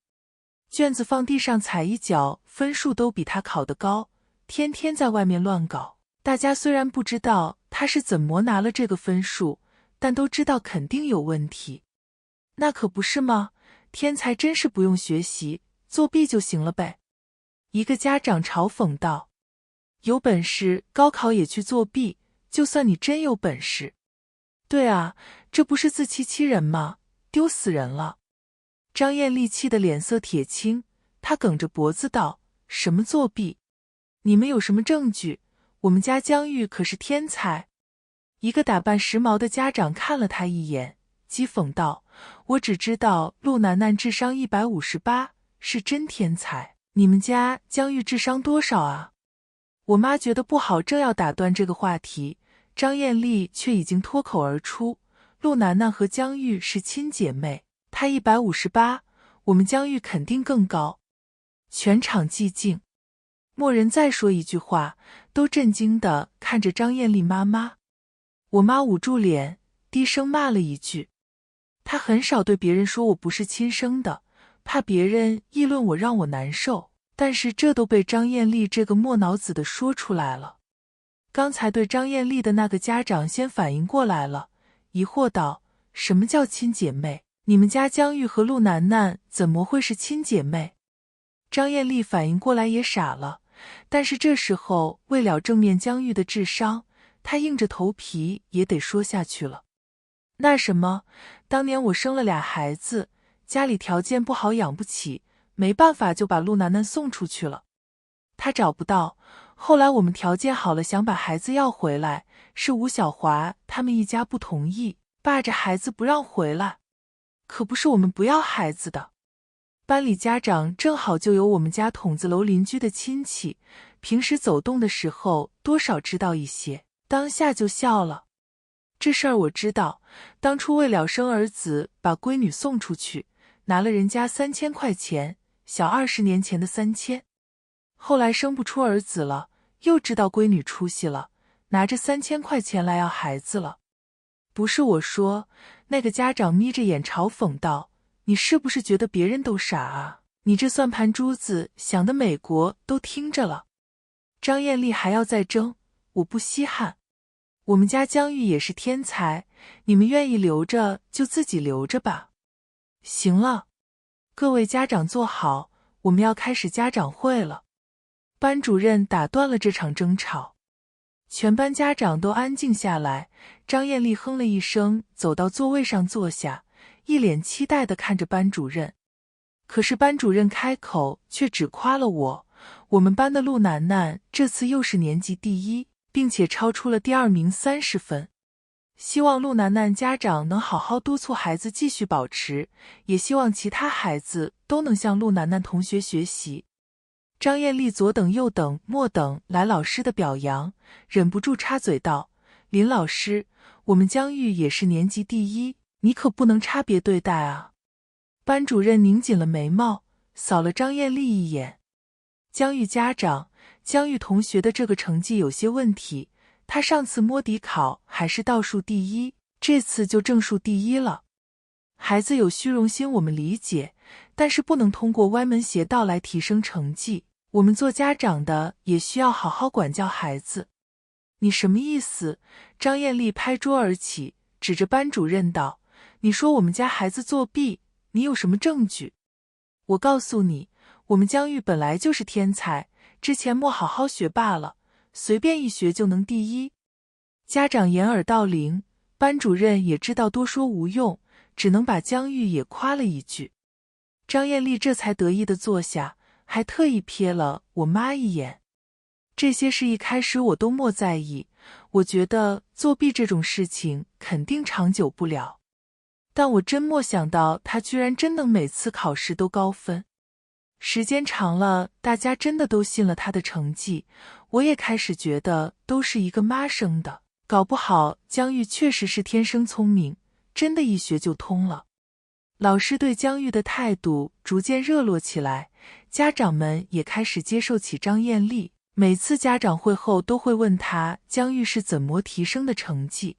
卷子放地上踩一脚，分数都比他考得高，天天在外面乱搞。大家虽然不知道他是怎么拿了这个分数，但都知道肯定有问题。那可不是吗？天才真是不用学习，作弊就行了呗。一个家长嘲讽道：“有本事高考也去作弊，就算你真有本事。”“对啊，这不是自欺欺人吗？丢死人了。”张艳丽气得脸色铁青，她梗着脖子道：“什么作弊？你们有什么证据？我们家江玉可是天才。”一个打扮时髦的家长看了她一眼，讥讽道：“我只知道陆楠楠智商158，是真天才，你们家江玉智商多少啊？”我妈觉得不好，正要打断这个话题，张艳丽却已经脱口而出：“陆楠楠和江玉是亲姐妹，她158，我们江玉肯定更高。”全场寂静，没人再说一句话，都震惊地看着张艳丽妈妈。我妈捂住脸，低声骂了一句。她很少对别人说我不是亲生的，怕别人议论我让我难受，但是这都被张艳丽这个没脑子的说出来了。刚才对张艳丽的那个家长先反应过来了，疑惑道：“什么叫亲姐妹？你们家江玉和陆楠楠怎么会是亲姐妹？”张艳丽反应过来也傻了，但是这时候为了正面江玉的智商，她硬着头皮也得说下去了。“那什么，当年我生了俩孩子，家里条件不好养不起，没办法就把陆楠楠送出去了。他找不到，后来我们条件好了想把孩子要回来，是吴小华他们一家不同意，霸着孩子不让回来。可不是我们不要孩子的。班里家长正好就有我们家筒子楼邻居的亲戚，平时走动的时候多少知道一些，当下就笑了。这事儿我知道，当初为了生儿子把闺女送出去，拿了人家3000块钱，小20年前的3000。后来生不出儿子了，又知道闺女出息了，拿着3000块钱来要孩子了。不是我说，那个家长眯着眼嘲讽道：“你是不是觉得别人都傻啊？你这算盘珠子想的美国都听着了。”张艳丽还要再争，我不稀罕。我们家江玉也是天才，你们愿意留着就自己留着吧。行了，各位家长坐好，我们要开始家长会了。班主任打断了这场争吵，全班家长都安静下来。张艳丽哼了一声，走到座位上坐下，一脸期待地看着班主任。可是班主任开口却只夸了我们班的陆楠楠这次又是年级第1，并且超出了第2名30分。希望陆楠楠家长能好好督促孩子继续保持，也希望其他孩子都能向陆楠楠同学学习。张艳丽左等右等末等来老师的表扬，忍不住插嘴道：“林老师，我们江玉也是年级第1，你可不能差别对待啊。”班主任拧紧了眉毛，扫了张艳丽一眼。江玉家长，江玉同学的这个成绩有些问题，他上次摸底考还是倒数第1，这次就正数第1了。孩子有虚荣心我们理解，但是不能通过歪门邪道来提升成绩。我们做家长的也需要好好管教孩子。你什么意思？张艳丽拍桌而起，指着班主任道：“你说我们家孩子作弊，你有什么证据？我告诉你，我们江玉本来就是天才，之前没好好学罢了，随便一学就能第1。”家长掩耳盗铃，班主任也知道多说无用，只能把江玉也夸了一句。张艳丽这才得意地坐下，还特意瞥了我妈一眼。这些事一开始我都没在意，我觉得作弊这种事情肯定长久不了。但我真没想到她居然真能每次考试都高分。时间长了，大家真的都信了她的成绩，我也开始觉得都是一个妈生的，搞不好江玉确实是天生聪明，真的一学就通了。老师对江玉的态度逐渐热络起来，家长们也开始接受起张艳丽。每次家长会后都会问她江玉是怎么提升的成绩。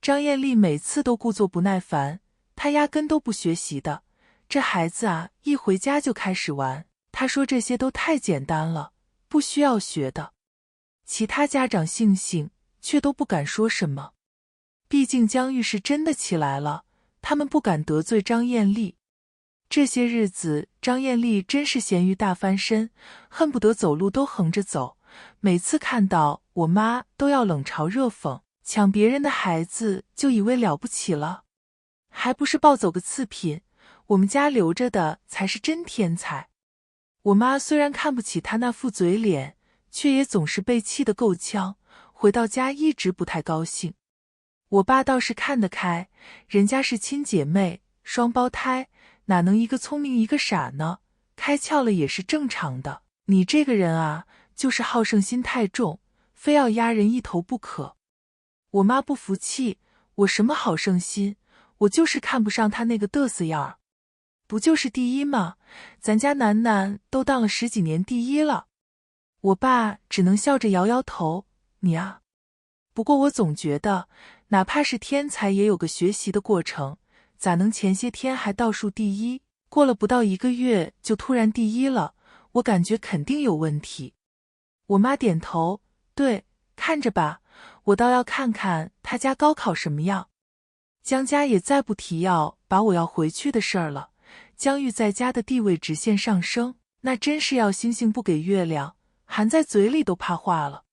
张艳丽每次都故作不耐烦，她压根都不学习的，这孩子啊，一回家就开始玩，她说这些都太简单了，不需要学的。其他家长悻悻，却都不敢说什么。毕竟江玉是真的起来了，他们不敢得罪张艳丽。这些日子，张艳丽真是咸鱼大翻身，恨不得走路都横着走。每次看到我妈都要冷嘲热讽，抢别人的孩子就以为了不起了，还不是抱走个次品，我们家留着的才是真天才。我妈虽然看不起她那副嘴脸，却也总是被气得够呛，回到家一直不太高兴。我爸倒是看得开，人家是亲姐妹，双胞胎，哪能一个聪明一个傻呢？开窍了也是正常的。你这个人啊，就是好胜心太重，非要压人一头不可。我妈不服气，我什么好胜心？我就是看不上他那个嘚瑟样儿。不就是第1吗？咱家楠楠都当了10几年第1了。我爸只能笑着摇摇头，你啊。不过我总觉得，哪怕是天才也有个学习的过程，咋能前些天还倒数第1，过了不到1个月就突然第1了？我感觉肯定有问题。我妈点头，对，看着吧，我倒要看看他家高考什么样。江家也再不提要把我要回去的事儿了，江玉在家的地位直线上升，那真是要星星不给月亮，含在嘴里都怕化了。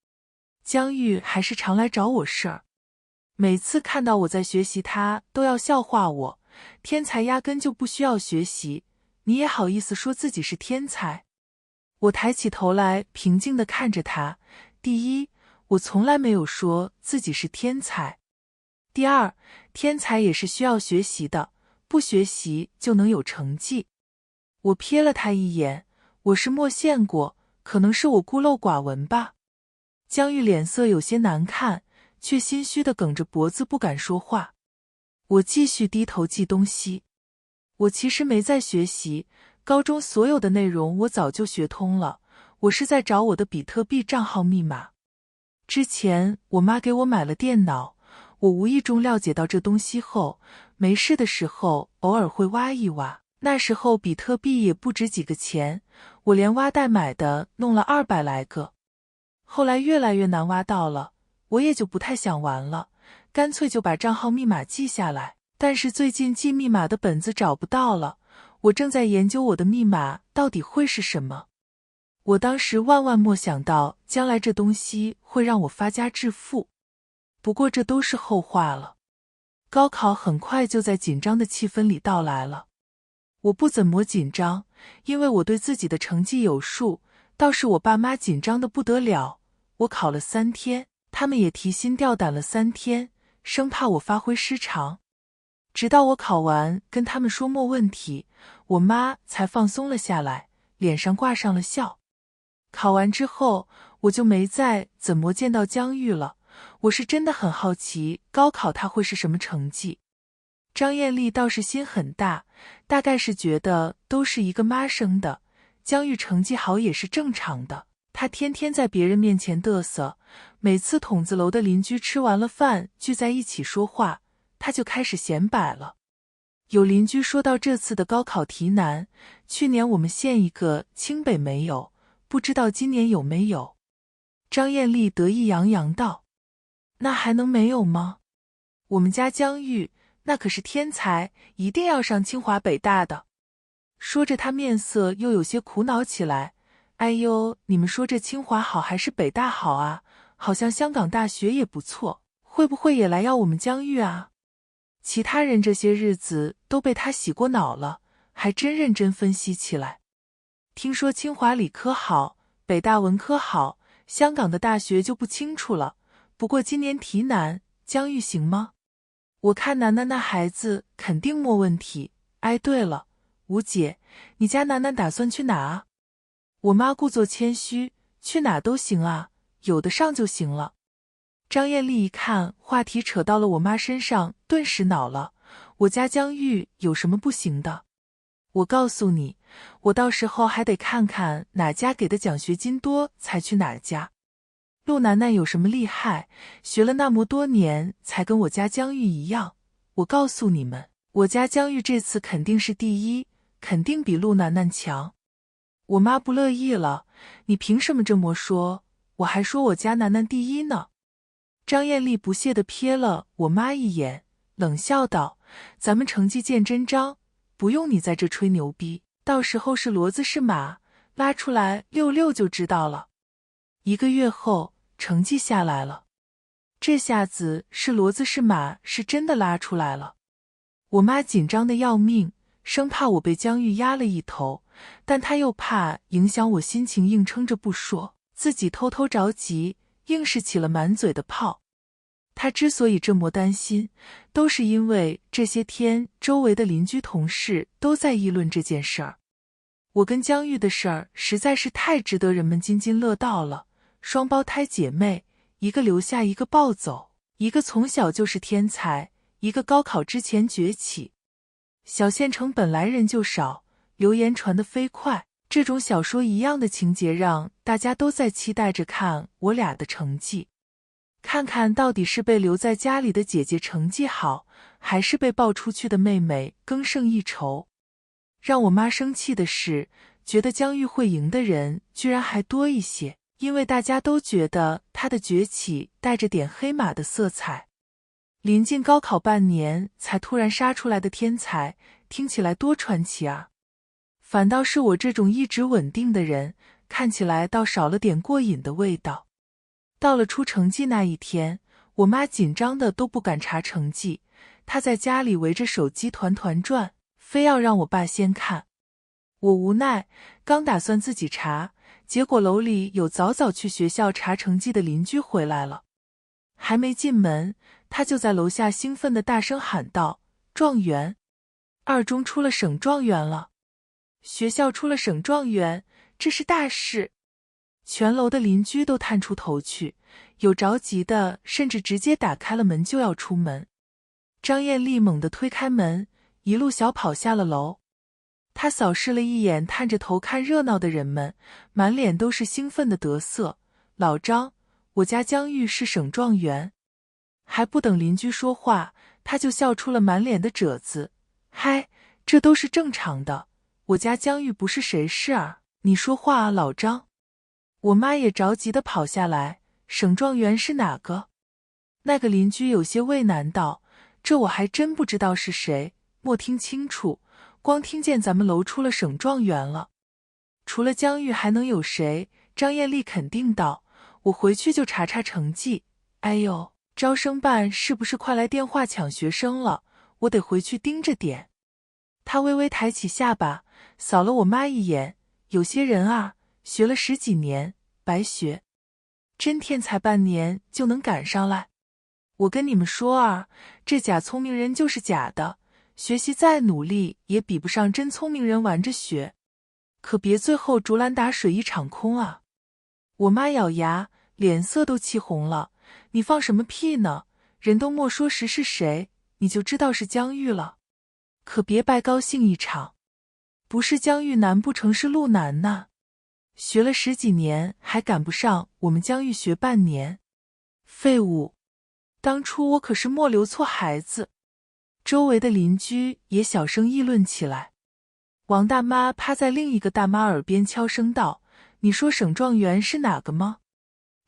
江玉还是常来找我事儿，每次看到我在学习，他都要笑话我，天才压根就不需要学习，你也好意思说自己是天才？我抬起头来，平静地看着他。第一，我从来没有说自己是天才。第二，天才也是需要学习的，不学习就能有成绩。我瞥了他一眼，我是没见过，可能是我孤陋寡闻吧。江玉脸色有些难看，却心虚地梗着脖子不敢说话。我继续低头记东西。我其实没在学习，高中所有的内容我早就学通了，我是在找我的比特币账号密码。之前我妈给我买了电脑，我无意中了解到这东西后，没事的时候偶尔会挖一挖。那时候比特币也不值几个钱，我连挖袋买的弄了200来个。后来越来越难挖到了，我也就不太想玩了，干脆就把账号密码记下来。但是最近记密码的本子找不到了，我正在研究我的密码到底会是什么。我当时万万没想到将来这东西会让我发家致富。不过这都是后话了。高考很快就在紧张的气氛里到来了。我不怎么紧张，因为我对自己的成绩有数，倒是我爸妈紧张的不得了。我考了3天，他们也提心吊胆了3天，生怕我发挥失常。直到我考完跟他们说没问题，我妈才放松了下来，脸上挂上了笑。考完之后，我就没再怎么见到江玉了。我是真的很好奇高考她会是什么成绩。张艳丽倒是心很大，大概是觉得都是一个妈生的，江玉成绩好也是正常的。她天天在别人面前嘚瑟，每次筒子楼的邻居吃完了饭聚在一起说话，她就开始显摆了。有邻居说到这次的高考题难，去年我们县一个清北没有，不知道今年有没有。张艳丽得意洋洋道：那还能没有吗？我们家江玉那可是天才，一定要上清华北大的。说着她面色又有些苦恼起来。哎呦，你们说这清华好还是北大好啊？好像香港大学也不错，会不会也来要我们江玉啊？其他人这些日子都被他洗过脑了，还真认真分析起来。听说清华理科好，北大文科好，香港的大学就不清楚了。不过今年题难，江玉行吗？我看楠楠那孩子肯定没问题。哎，对了，吴姐，你家楠楠打算去哪啊？我妈故作谦虚，去哪都行啊，有的上就行了。张艳丽一看话题扯到了我妈身上，顿时恼了。我家江玉有什么不行的？我告诉你，我到时候还得看看哪家给的奖学金多才去哪家。陆楠楠有什么厉害，学了那么多年才跟我家江玉一样。我告诉你们，我家江玉这次肯定是第一，肯定比陆楠楠强。我妈不乐意了，你凭什么这么说？我还说我家楠楠第一呢。张艳丽不屑地瞥了我妈一眼，冷笑道：咱们成绩见真章，不用你在这吹牛逼，到时候是骡子是马，拉出来溜溜就知道了。1个月后，成绩下来了，这下子是骡子是马是真的拉出来了。我妈紧张的要命，生怕我被江玉压了一头，但她又怕影响我心情，硬撑着不说，自己偷偷着急，硬是起了满嘴的泡。她之所以这么担心，都是因为这些天周围的邻居同事都在议论这件事儿。我跟江玉的事儿实在是太值得人们津津乐道了，双胞胎姐妹，一个留下一个抱走，一个从小就是天才，一个高考之前崛起。小县城本来人就少，流言传得飞快，这种小说一样的情节让大家都在期待着看我俩的成绩，看看到底是被留在家里的姐姐成绩好，还是被抱出去的妹妹更胜一筹。让我妈生气的是，觉得江玉会赢的人居然还多一些，因为大家都觉得她的崛起带着点黑马的色彩。临近高考半年才突然杀出来的天才，听起来多传奇啊！反倒是我这种一直稳定的人，看起来倒少了点过瘾的味道。到了出成绩那一天，我妈紧张的都不敢查成绩，她在家里围着手机团团转，非要让我爸先看。我无奈，刚打算自己查，结果楼里有早早去学校查成绩的邻居回来了。还没进门，他就在楼下兴奋地大声喊道：状元！二中出了省状元了！学校出了省状元，这是大事！全楼的邻居都探出头去，有着急的甚至直接打开了门就要出门。张艳丽猛地推开门，一路小跑下了楼。她扫视了一眼探着头看热闹的人们，满脸都是兴奋的得瑟。老张，我家江玉是省状元。还不等邻居说话，他就笑出了满脸的褶子。嗨，这都是正常的，我家江玉不是谁是儿，你说话啊老张。我妈也着急地跑下来，省状元是哪个？那个邻居有些为难道，这我还真不知道是谁，没听清楚，光听见咱们楼出了省状元了。除了江玉还能有谁？张艳丽肯定道，我回去就查查成绩。哎呦，招生办是不是快来电话抢学生了？我得回去盯着点。她微微抬起下巴，扫了我妈一眼，有些人啊，学了10几年，白学。真天才半年就能赶上来。我跟你们说啊，这假聪明人就是假的，学习再努力也比不上真聪明人玩着学。可别最后竹篮打水一场空啊！我妈咬牙，脸色都气红了。你放什么屁呢？人都没说实是谁，你就知道是江玉了。可别白高兴一场。不是江玉难不成是路难呐？学了10几年还赶不上我们江玉学半年。废物！当初我可是没留错孩子。周围的邻居也小声议论起来。王大妈趴在另一个大妈耳边悄声道：你说省状元是哪个吗？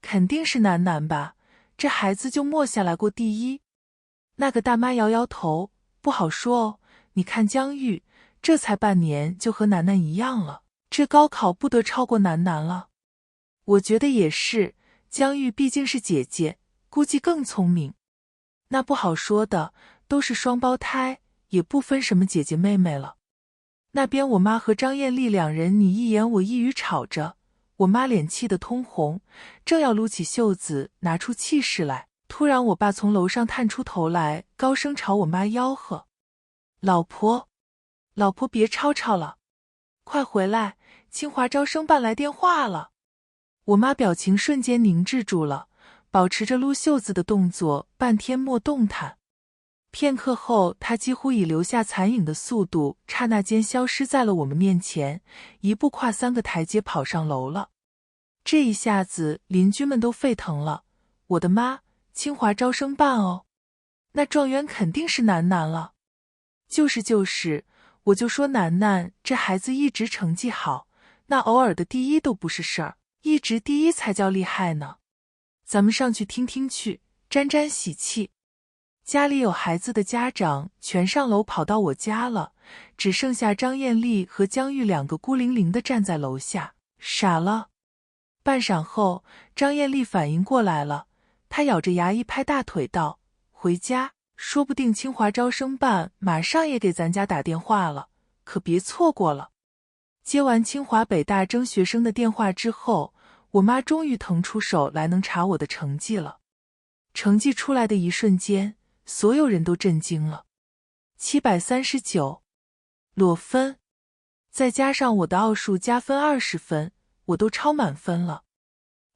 肯定是楠楠吧，这孩子就没下来过第一。那个大妈摇摇头，不好说哦，你看江玉这才半年就和楠楠一样了，这高考不得超过楠楠了。我觉得也是，江玉毕竟是姐姐，估计更聪明。那不好说的，都是双胞胎，也不分什么姐姐妹妹了。那边我妈和张艳丽两人你一言我一语吵着，我妈脸气得通红，正要撸起袖子拿出气势来，突然我爸从楼上探出头来，高声朝我妈吆喝：老婆，老婆别吵吵了，快回来，清华招生办来电话了。我妈表情瞬间凝滞住了，保持着撸袖子的动作，半天莫动弹。片刻后，她几乎以留下残影的速度，刹那间消失在了我们面前，一步跨3个台阶跑上楼了。这一下子，邻居们都沸腾了。我的妈，清华招生办哦，那状元肯定是楠楠了。就是，我就说楠楠这孩子一直成绩好，那偶尔的第一都不是事儿，一直第一才叫厉害呢。咱们上去听听去，沾沾喜气。家里有孩子的家长全上楼跑到我家了，只剩下张艳丽和江玉2个孤零零地站在楼下，傻了。半晌后，张艳丽反应过来了，她咬着牙一拍大腿道：回家，说不定清华招生办马上也给咱家打电话了，可别错过了。接完清华北大征学生的电话之后，我妈终于腾出手来能查我的成绩了。成绩出来的一瞬间，所有人都震惊了。739，裸分，再加上我的奥数加分20分，我都超满分了。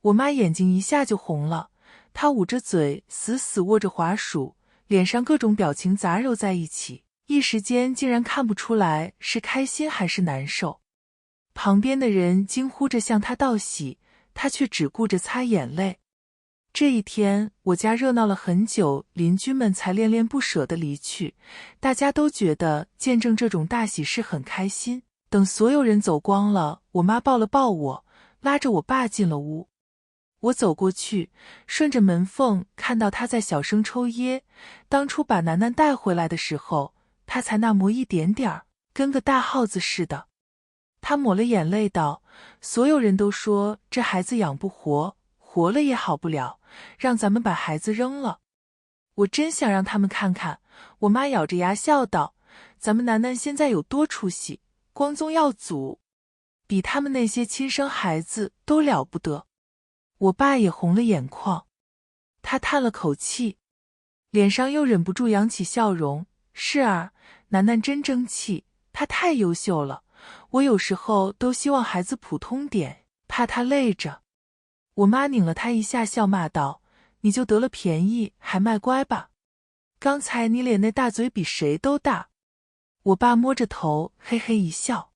我妈眼睛一下就红了，她捂着嘴，死死握着滑鼠，脸上各种表情杂糅在一起，一时间竟然看不出来是开心还是难受。旁边的人惊呼着向她道喜，她却只顾着擦眼泪。这一天，我家热闹了很久，邻居们才恋恋不舍地离去。大家都觉得见证这种大喜事很开心。等所有人走光了，我妈抱了抱我，拉着我爸进了屋。我走过去，顺着门缝看到他在小声抽噎。当初把楠楠带回来的时候，他才那么一点点儿，跟个大耗子似的。他抹了眼泪道：所有人都说这孩子养不活，活了也好不了，让咱们把孩子扔了。我真想让他们看看。我妈咬着牙笑道：咱们楠楠现在有多出息，光宗耀祖，比他们那些亲生孩子都了不得。我爸也红了眼眶，他叹了口气，脸上又忍不住扬起笑容。是啊，楠楠真争气，她太优秀了，我有时候都希望孩子普通点，怕他累着。我妈拧了他一下，笑骂道：你就得了便宜还卖乖吧，刚才你脸那大嘴比谁都大。我爸摸着头嘿嘿一笑。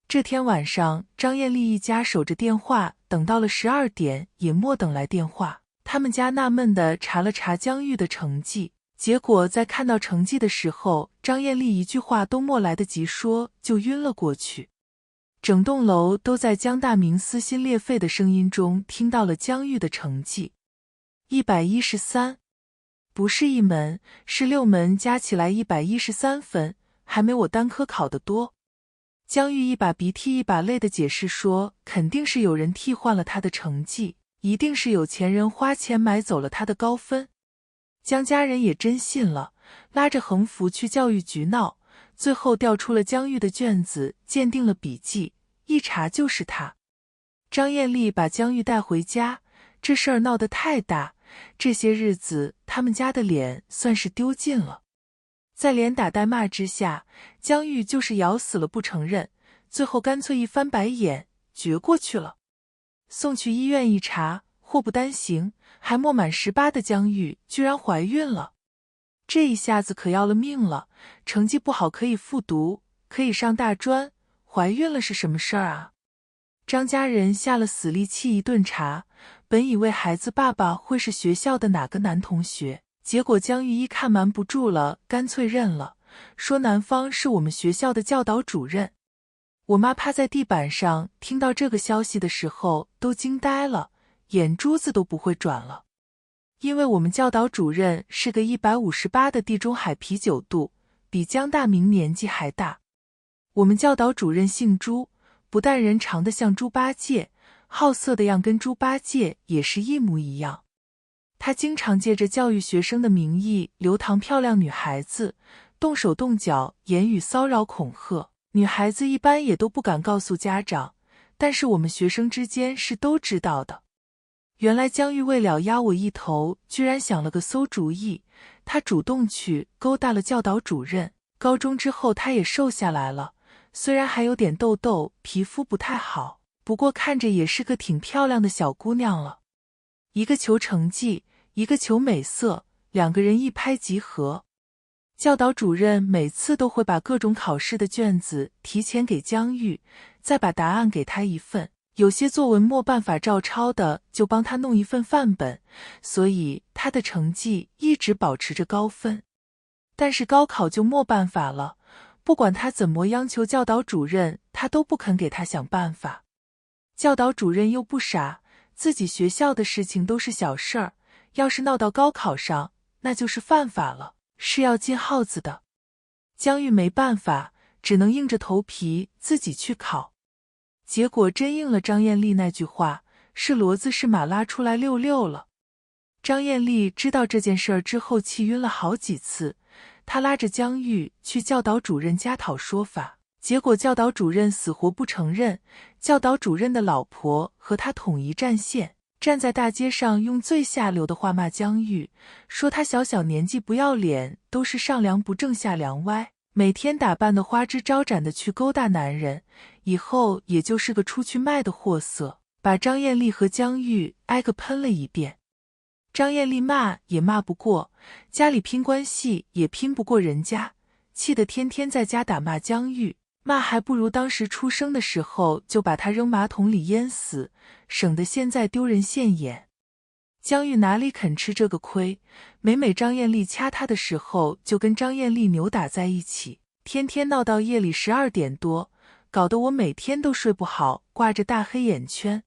这天晚上，张艳丽一家守着电话，等到了12点也莫等来电话。他们家纳闷地查了查江玉的成绩，结果在看到成绩的时候，张艳丽一句话都莫来得及说，就晕了过去。整栋楼都在江大明撕心裂肺的声音中听到了江玉的成绩，113，不是1门，是6门加起来113分，还没我单科考得多。江玉一把鼻涕一把泪的解释说，肯定是有人替换了他的成绩，一定是有钱人花钱买走了他的高分。江家人也真信了，拉着横幅去教育局闹，最后调出了江玉的卷子，鉴定了笔记，一查就是他。张艳丽把江玉带回家，这事儿闹得太大，这些日子他们家的脸算是丢尽了。在连打带骂之下，江玉就是咬死了不承认，最后干脆一翻白眼，撅过去了。送去医院一查，祸不单行，还没满18的江玉居然怀孕了。这一下子可要了命了，成绩不好可以复读，可以上大专，怀孕了是什么事儿啊？张家人下了死力气一顿查，本以为孩子爸爸会是学校的哪个男同学，结果江玉一看瞒不住了，干脆认了，说男方是我们学校的教导主任。我妈趴在地板上，听到这个消息的时候都惊呆了，眼珠子都不会转了。因为我们教导主任是个158的地中海啤酒肚，比江大明年纪还大。我们教导主任姓朱，不但人长得像猪八戒，好色的样跟猪八戒也是一模一样。他经常借着教育学生的名义留堂漂亮女孩子，动手动脚，言语骚扰恐吓。女孩子一般也都不敢告诉家长，但是我们学生之间是都知道的。原来江玉为了压我一头，居然想了个馊主意，他主动去勾搭了教导主任。高中之后他也瘦下来了，虽然还有点痘痘，皮肤不太好，不过看着也是个挺漂亮的小姑娘了。一个求成绩，一个求美色，两个人一拍即合。教导主任每次都会把各种考试的卷子提前给江玉，再把答案给他一份，有些作文没办法照抄的就帮他弄一份范本，所以他的成绩一直保持着高分。但是高考就没办法了，不管他怎么央求教导主任，他都不肯给他想办法。教导主任又不傻，自己学校的事情都是小事儿，要是闹到高考上，那就是犯法了，是要进号子的。江玉没办法，只能硬着头皮自己去考。结果真应了张艳丽那句话，是骡子是马拉出来溜溜了。张艳丽知道这件事儿之后气晕了好几次，她拉着江玉去教导主任家讨说法，结果教导主任死活不承认。教导主任的老婆和他统一战线，站在大街上用最下流的话骂江玉，说他小小年纪不要脸，都是上梁不正下梁歪，每天打扮得花枝招展的去勾搭男人，以后也就是个出去卖的货色，把张艳丽和江玉挨个喷了一遍。张艳丽骂也骂不过，家里拼关系也拼不过人家，气得天天在家打骂江玉，骂还不如当时出生的时候就把他扔马桶里淹死，省得现在丢人现眼。江玉哪里肯吃这个亏，每张艳丽掐他的时候就跟张艳丽扭打在一起，天天闹到夜里12点多，搞得我每天都睡不好，挂着大黑眼圈。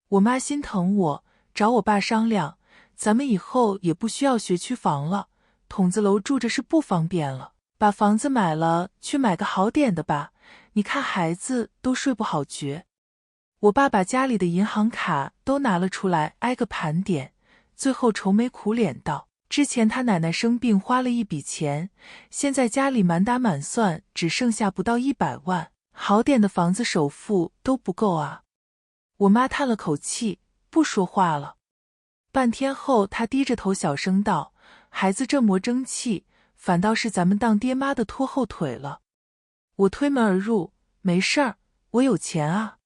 我妈心疼我，找我爸商量，咱们以后也不需要学区房了，筒子楼住着是不方便了，把房子买了，去买个好点的吧，你看孩子都睡不好觉。我爸把家里的银行卡都拿了出来，挨个盘点，最后愁眉苦脸道，之前他奶奶生病花了一笔钱，现在家里满打满算只剩下不到100万，好点的房子首付都不够啊。我妈叹了口气，不说话了。半天后，她低着头小声道，孩子这么争气，反倒是咱们当爹妈的拖后腿了。我推门而入，没事儿，我有钱啊。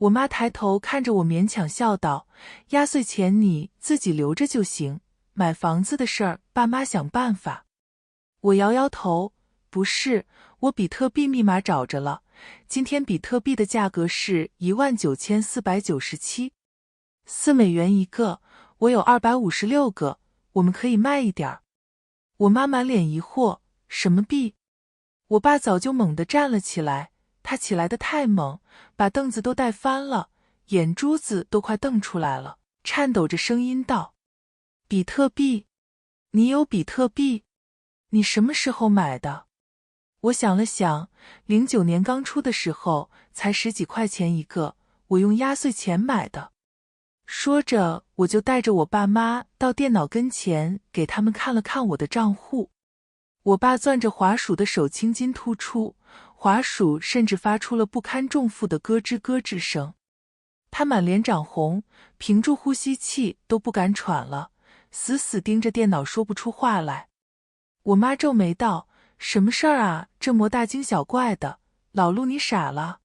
我妈抬头看着我，勉强笑道，压岁钱你自己留着就行，买房子的事儿爸妈想办法。我摇摇头，不是，我比特币密码找着了，今天比特币的价格是19497，4美元一个，我有256个，我们可以卖一点儿。我妈满脸疑惑，什么币？我爸早就猛地站了起来，他起来得太猛，把凳子都带翻了，眼珠子都快瞪出来了，颤抖着声音道，比特币？你有比特币？你什么时候买的？我想了想，09年刚出的时候才10几块钱一个，我用压岁钱买的。说着，我就带着我爸妈到电脑跟前，给他们看了看我的账户。我爸攥着滑鼠的手青筋突出，滑鼠甚至发出了不堪重负的咯吱咯吱声。她满脸涨红，屏住呼吸气都不敢喘了，死死盯着电脑说不出话来。我妈皱眉道：什么事儿啊，这么大惊小怪的，老陆你傻了？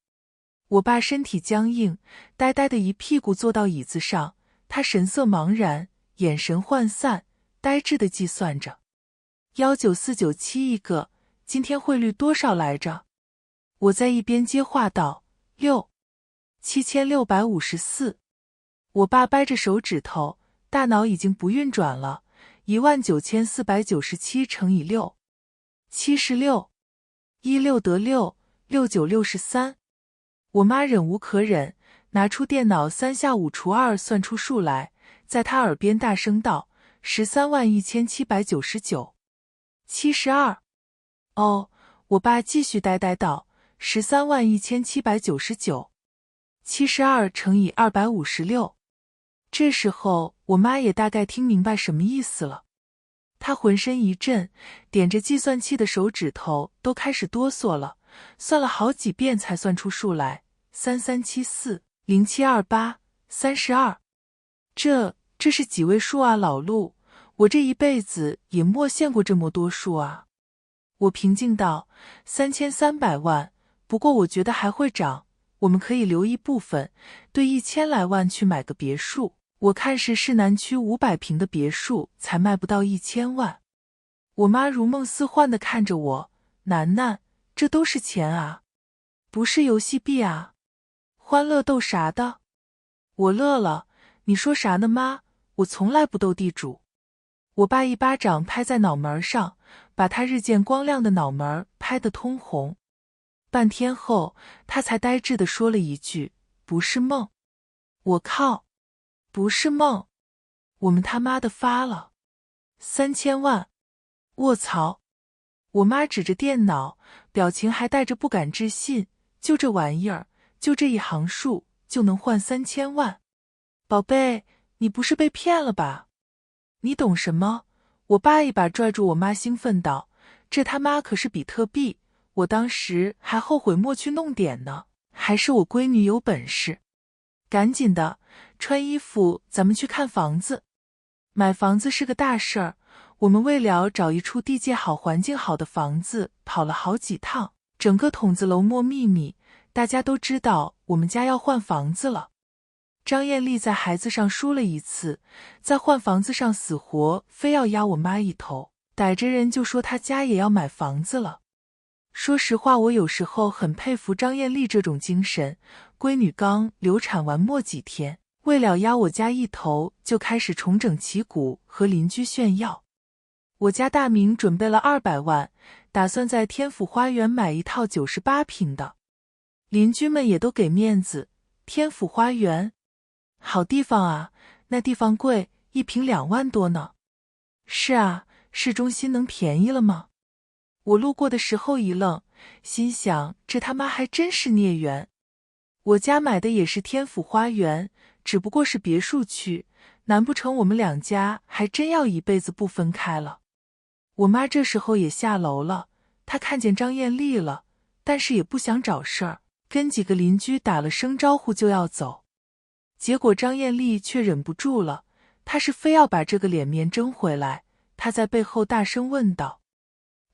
我爸身体僵硬，呆呆的一屁股坐到椅子上，他神色茫然，眼神涣散，呆滞的计算着。19497一个，今天汇率多少来着？我在一边接话道：7654。我爸掰着手指头，大脑已经不运转了。19497乘以6， 76。16得6， 6963。我妈忍无可忍，拿出电脑3下5除2算出数来，在她耳边大声道：131799。72。哦，我爸继续呆呆道：131799。72乘以256。这时候我妈也大概听明白什么意思了，她浑身一震，点着计算器的手指头都开始哆嗦了，算了好几遍才算出数来：3374、0728、32。这是几位数啊，老陆？我这一辈子也没见过这么多数啊。我平静道：3300万，不过我觉得还会涨，我们可以留一部分，对1000来万去买个别墅。我看是市南区500平的别墅才卖不到1000万。我妈如梦似幻地看着我，楠楠，这都是钱啊，不是游戏币啊，欢乐豆啥的。我乐了，你说啥呢妈？我从来不斗地主。我爸一巴掌拍在脑门上，把他日渐光亮的脑门拍得通红。半天后，他才呆滞地说了一句：不是梦。我靠，不是梦，我们他妈的发了3000万！卧槽！我妈指着电脑，表情还带着不敢置信，就这玩意儿，就这一行数就能换3000万？宝贝，你不是被骗了吧？你懂什么？我爸一把拽住我妈，兴奋道：这他妈可是比特币，我当时还后悔没去弄点呢，还是我闺女有本事。赶紧的，穿衣服，咱们去看房子。买房子是个大事儿，我们为了找一处地界好、环境好的房子，跑了好几趟，整个筒子楼没秘密，大家都知道我们家要换房子了。张艳丽在孩子上输了一次，在换房子上死活非要压我妈一头，逮着人就说她家也要买房子了。说实话，我有时候很佩服张艳丽这种精神，闺女刚流产完没几天，为了压我家一头，就开始重整旗鼓和邻居炫耀。我家大明准备了200万，打算在天府花园买一套98平的。邻居们也都给面子，天府花园好地方啊，那地方贵，1平2万多呢。是啊，市中心能便宜了吗？我路过的时候一愣，心想这他妈还真是孽缘。我家买的也是天府花园，只不过是别墅区，难不成我们两家还真要一辈子不分开了？我妈这时候也下楼了，她看见张艳丽了，但是也不想找事儿，跟几个邻居打了声招呼就要走。结果张艳丽却忍不住了，她是非要把这个脸面争回来。她在背后大声问道：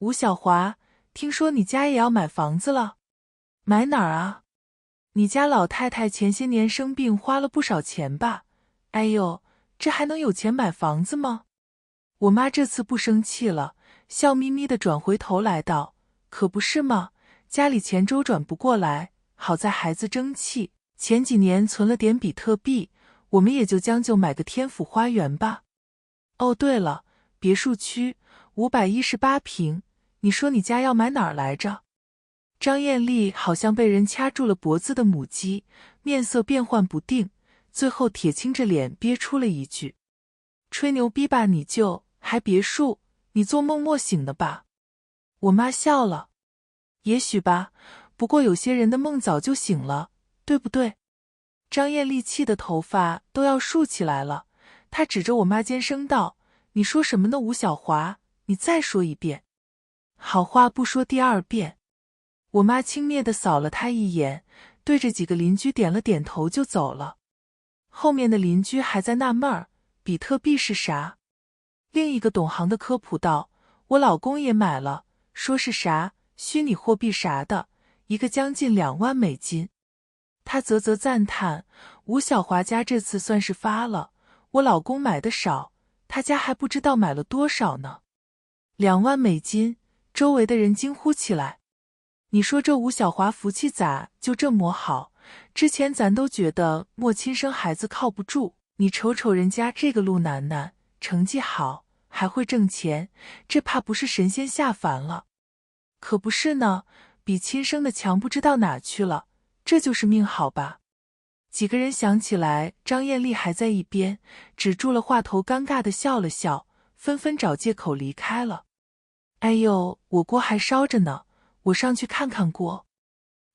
吴小华，听说你家也要买房子了？买哪儿啊？你家老太太前些年生病花了不少钱吧？哎呦，这还能有钱买房子吗？我妈这次不生气了，笑眯眯地转回头来道：可不是吗？家里钱周转不过来，好在孩子争气，前几年存了点比特币，我们也就将就买个天府花园吧。哦对了，别墅区518平，你说你家要买哪儿来着？张艳丽好像被人掐住了脖子的母鸡，面色变幻不定，最后铁青着脸憋出了一句：吹牛逼吧你就，还别墅，你做梦没醒的吧？我妈笑了：也许吧，不过有些人的梦早就醒了，对不对？张艳丽气的头发都要竖起来了，她指着我妈尖声道：你说什么呢吴小华，你再说一遍。好话不说第二遍。我妈轻蔑地扫了她一眼，对着几个邻居点了点头就走了。后面的邻居还在纳闷儿，比特币是啥？另一个懂行的科普道，我老公也买了，说是啥虚拟货币啥的，一个将近2万美金。他啧啧赞叹，吴小华家这次算是发了，我老公买的少，他家还不知道买了多少呢。2万美金，周围的人惊呼起来。你说这吴小华福气咋就这么好？之前咱都觉得莫亲生孩子靠不住，你瞅瞅人家这个陆楠楠，成绩好，还会挣钱，这怕不是神仙下凡了。可不是呢，比亲生的强不知道哪去了，这就是命好吧。几个人想起来张艳丽还在一边，止住了话头，尴尬地笑了笑，纷纷找借口离开了。哎呦，我锅还烧着呢，我上去看看锅。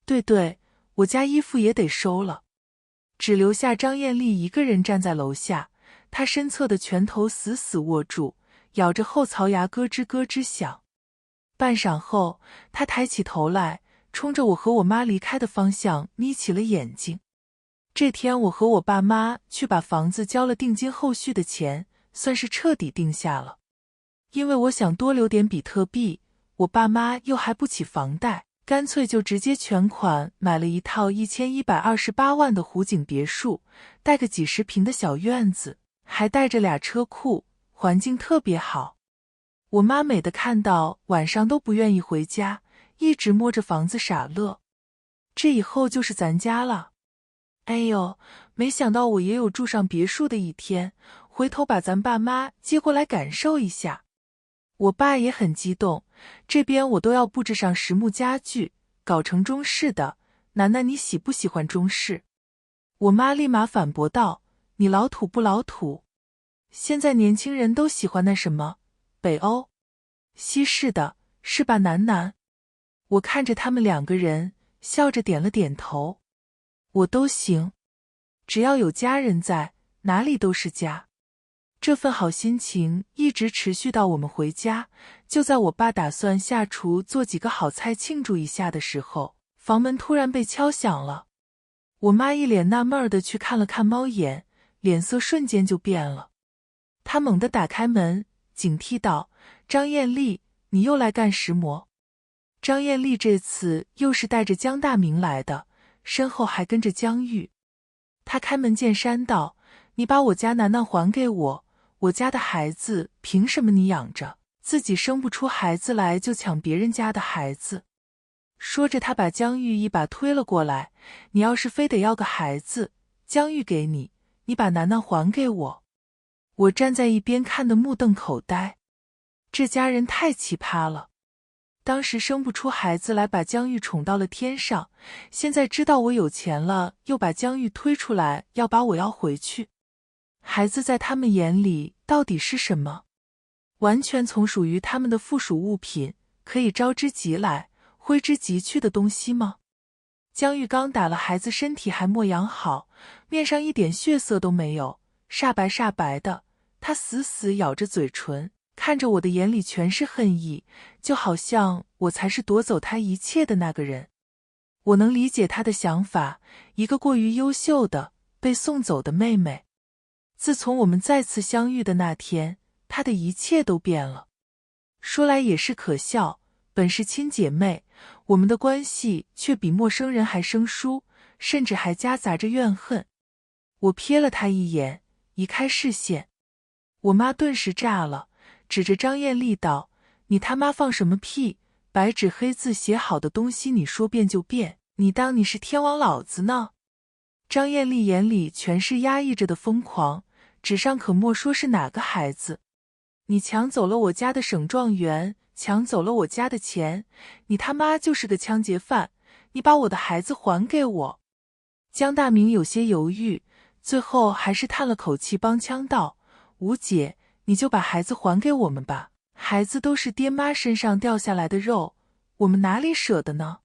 对，我家衣服也得收了。只留下张艳丽一个人站在楼下，她身侧的拳头死死握住，咬着后槽牙咯吱咯吱响。半晌后，她抬起头来，冲着我和我妈离开的方向眯起了眼睛。这天我和我爸妈去把房子交了定金，后续的钱算是彻底定下了。因为我想多留点比特币，我爸妈又还不起房贷，干脆就直接全款买了一套1128万的湖景别墅，带个几十平的小院子，还带着2车库，环境特别好。我妈美的看到晚上都不愿意回家，一直摸着房子傻乐。这以后就是咱家了。哎呦，没想到我也有住上别墅的一天，回头把咱爸妈接过来感受一下。我爸也很激动，这边我都要布置上实木家具，搞成中式的。楠楠，你喜不喜欢中式？我妈立马反驳道，你老土不老土？现在年轻人都喜欢那什么北欧西式的，是吧楠楠？我看着他们2个人，笑着点了点头。我都行，只要有家人在，哪里都是家。这份好心情一直持续到我们回家。就在我爸打算下厨做几个好菜庆祝一下的时候，房门突然被敲响了。我妈一脸纳闷地去看了看猫眼，脸色瞬间就变了。她猛地打开门，警惕道，张艳丽，你又来干什么？张艳丽这次又是带着江大明来的，身后还跟着江玉。她开门见山道，你把我家楠楠还给我，我家的孩子凭什么你养着，自己生不出孩子来就抢别人家的孩子。说着他把江玉一把推了过来，你要是非得要个孩子，江玉给你，你把楠楠还给我。我站在一边看得目瞪口呆，这家人太奇葩了。当时生不出孩子来，把江玉宠到了天上，现在知道我有钱了，又把江玉推出来，要把我要回去。孩子在他们眼里到底是什么？完全从属于他们的附属物品，可以招之即来，挥之即去的东西吗？江玉刚打了孩子，身体还没养好，面上一点血色都没有，煞白煞白的。他死死咬着嘴唇，看着我的眼里全是恨意，就好像我才是夺走他一切的那个人。我能理解他的想法，一个过于优秀的被送走的妹妹。自从我们再次相遇的那天，她的一切都变了。说来也是可笑，本是亲姐妹，我们的关系却比陌生人还生疏，甚至还夹杂着怨恨。我瞥了她一眼，移开视线。我妈顿时炸了，指着张艳丽道，你他妈放什么屁，白纸黑字写好的东西你说变就变，你当你是天王老子呢？张艳丽眼里全是压抑着的疯狂，纸上可莫说是哪个孩子。你抢走了我家的省状元，抢走了我家的钱，你他妈就是个枪劫犯，你把我的孩子还给我。江大明有些犹豫，最后还是叹了口气，帮腔道，吴姐，你就把孩子还给我们吧，孩子都是爹妈身上掉下来的肉，我们哪里舍得呢？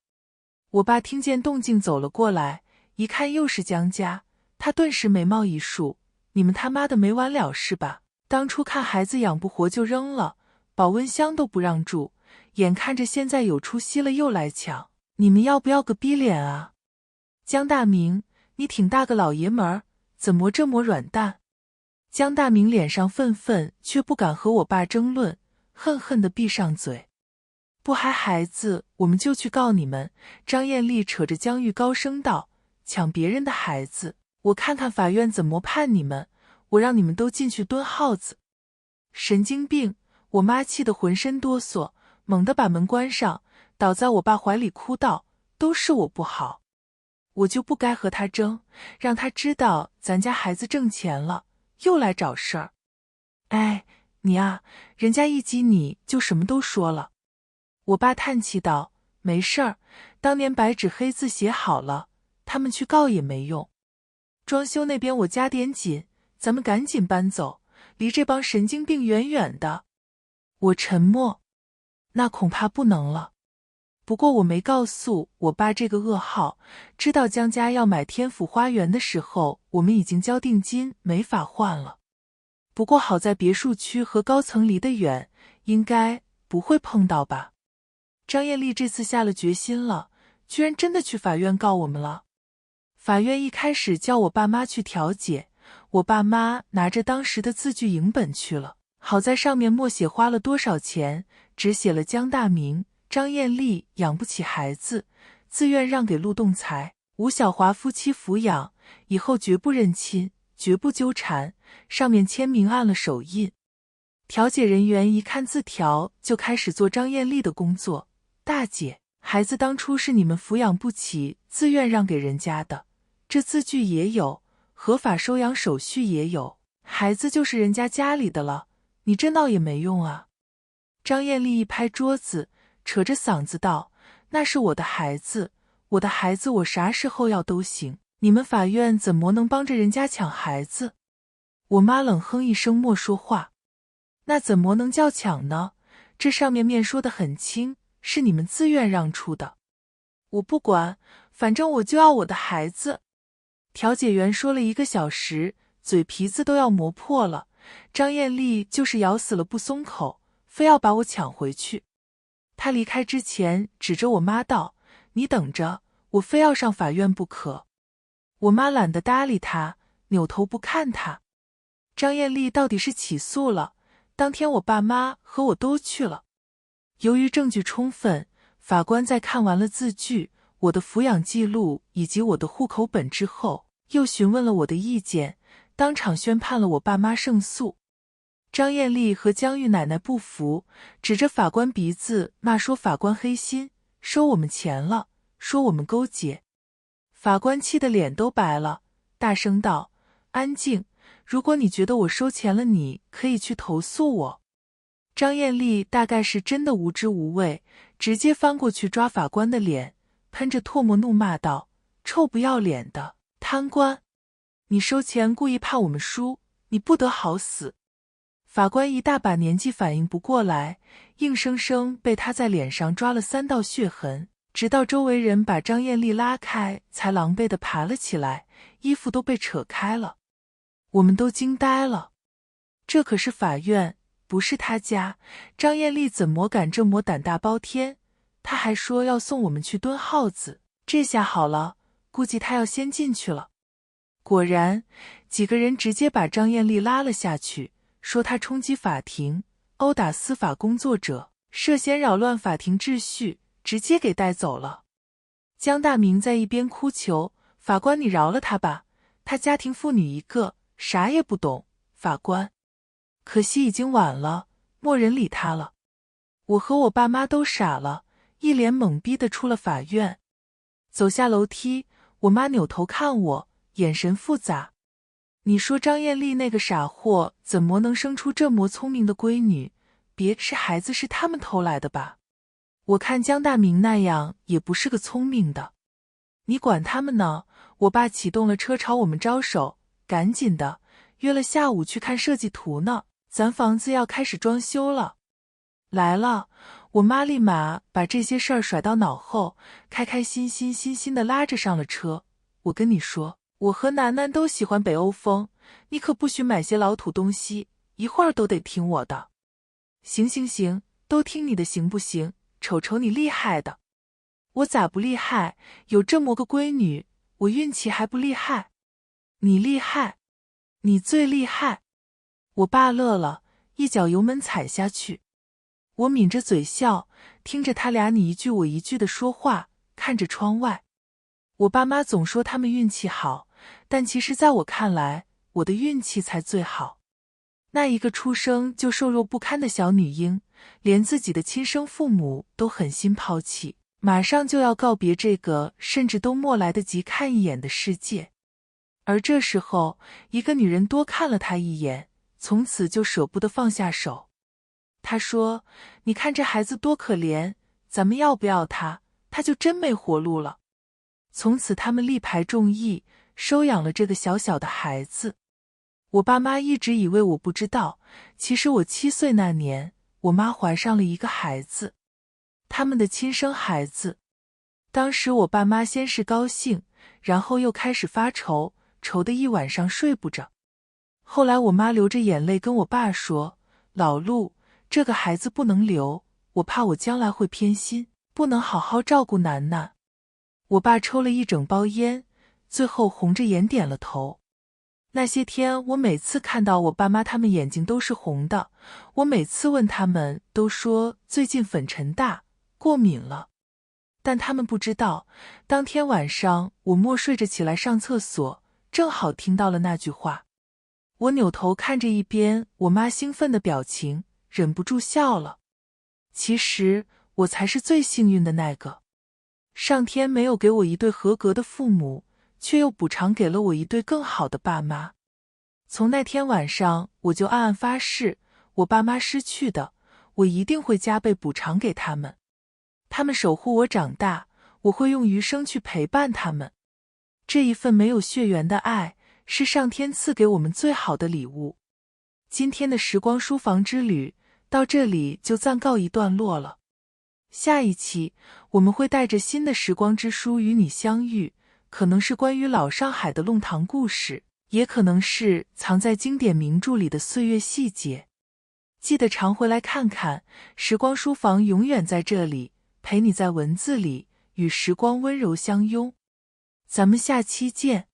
我爸听见动静走了过来，一看又是江家，他顿时眉毛一竖，你们他妈的没完了是吧？当初看孩子养不活就扔了，保温箱都不让住，眼看着现在有出息了又来抢，你们要不要个逼脸啊？江大明，你挺大个老爷们儿，怎么这么软蛋？江大明脸上愤愤，却不敢和我爸争论，恨恨地闭上嘴。不还孩子，我们就去告你们。张艳丽扯着江玉高声道，抢别人的孩子，我看看法院怎么判你们，我让你们都进去蹲耗子。神经病！我妈气得浑身哆嗦，猛地把门关上，倒在我爸怀里哭道，都是我不好，我就不该和他争，让他知道咱家孩子挣钱了，又来找事儿。哎，你啊，人家一激你就什么都说了。我爸叹气道，没事儿，当年白纸黑字写好了，他们去告也没用。装修那边我加点紧，咱们赶紧搬走，离这帮神经病远远的。我沉默，那恐怕不能了。不过我没告诉我爸这个噩耗，知道江家要买天府花园的时候，我们已经交定金，没法换了。不过好在别墅区和高层离得远，应该不会碰到吧。张艳丽这次下了决心了，居然真的去法院告我们了。法院一开始叫我爸妈去调解，我爸妈拿着当时的字据影本去了，好在上面默写花了多少钱，只写了江大明、张艳丽养不起孩子，自愿让给陆栋才、吴小华夫妻抚养，以后绝不认亲，绝不纠缠，上面签名按了手印。调解人员一看字条，就开始做张艳丽的工作。大姐，孩子当初是你们抚养不起，自愿让给人家的，这字据也有，合法收养手续也有，孩子就是人家家里的了，你这闹也没用啊。张艳丽一拍桌子，扯着嗓子道，那是我的孩子，我的孩子我啥时候要都行，你们法院怎么能帮着人家抢孩子？我妈冷哼一声莫说话。那怎么能叫抢呢？这上面说得很清，是你们自愿让出的。我不管，反正我就要我的孩子。调解员说了1个小时，嘴皮子都要磨破了。张艳丽就是咬死了不松口，非要把我抢回去。她离开之前指着我妈道，你等着，我非要上法院不可。我妈懒得搭理她，扭头不看她。张艳丽到底是起诉了，当天我爸妈和我都去了。由于证据充分，法官在看完了字据、我的抚养记录以及我的户口本之后，又询问了我的意见，当场宣判了我爸妈胜诉。张艳丽和江玉奶奶不服，指着法官鼻子骂说法官黑心，收我们钱了，说我们勾结。法官气得脸都白了，大声道，安静，如果你觉得我收钱了，你可以去投诉我。张艳丽大概是真的无知无畏，直接翻过去抓法官的脸，喷着唾沫怒骂道，臭不要脸的贪官，你收钱故意怕我们输，你不得好死。法官一大把年纪反应不过来，硬生生被他在脸上抓了3道血痕，直到周围人把张艳丽拉开，才狼狈地爬了起来，衣服都被扯开了。我们都惊呆了，这可是法院，不是他家，张艳丽怎么敢这么胆大包天？他还说要送我们去蹲耗子，这下好了，估计他要先进去了。果然，几个人直接把张艳丽拉了下去，说她冲击法庭，殴打司法工作者，涉嫌扰乱法庭秩序，直接给带走了。江大明在一边哭求，法官你饶了他吧，他家庭妇女一个，啥也不懂，法官。可惜已经晚了，没人理他了。我和我爸妈都傻了，一脸懵逼地出了法院。走下楼梯，我妈扭头看我，眼神复杂。你说张艳丽那个傻货怎么能生出这么聪明的闺女？别是孩子是他们偷来的吧？我看江大明那样也不是个聪明的。你管他们呢？我爸启动了车朝我们招手，赶紧的，约了下午去看设计图呢，咱房子要开始装修了。来了，我妈立马把这些事儿甩到脑后，开开心心地拉着上了车。我跟你说，我和楠楠都喜欢北欧风，你可不许买些老土东西，一会儿都得听我的。行，都听你的行不行？瞅瞅你厉害的。我咋不厉害？有这么个闺女，我运气还不厉害？你厉害，你最厉害。我爸乐了，一脚油门踩下去。我抿着嘴笑，听着他俩你一句我一句的说话，看着窗外。我爸妈总说他们运气好，但其实在我看来，我的运气才最好。那一个出生就瘦弱不堪的小女婴，连自己的亲生父母都狠心抛弃，马上就要告别这个甚至都没来得及看一眼的世界。而这时候，一个女人多看了他一眼，从此就舍不得放下手。她说：“你看这孩子多可怜，咱们要不要他？他就真没活路了。”从此他们力排众议，收养了这个小小的孩子。我爸妈一直以为我不知道，其实我7岁那年，我妈怀上了一个孩子，他们的亲生孩子。当时我爸妈先是高兴，然后又开始发愁，愁得一晚上睡不着。后来我妈流着眼泪跟我爸说：“老陆，这个孩子不能留，我怕我将来会偏心，不能好好照顾楠楠。”我爸抽了一整包烟，最后红着眼点了头。那些天，我每次看到我爸妈他们眼睛都是红的，我每次问他们，都说最近粉尘大，过敏了。但他们不知道，当天晚上我默睡着起来上厕所，正好听到了那句话。我扭头看着一边我妈兴奋的表情，忍不住笑了。其实我才是最幸运的那个。上天没有给我一对合格的父母，却又补偿给了我一对更好的爸妈。从那天晚上，我就暗暗发誓，我爸妈失去的，我一定会加倍补偿给他们。他们守护我长大，我会用余生去陪伴他们。这一份没有血缘的爱，是上天赐给我们最好的礼物。今天的时光书房之旅到这里就暂告一段落了。下一期我们会带着新的时光之书与你相遇，可能是关于老上海的弄堂故事，也可能是藏在经典名著里的岁月细节。记得常回来看看，时光书房永远在这里，陪你在文字里与时光温柔相拥。咱们下期见。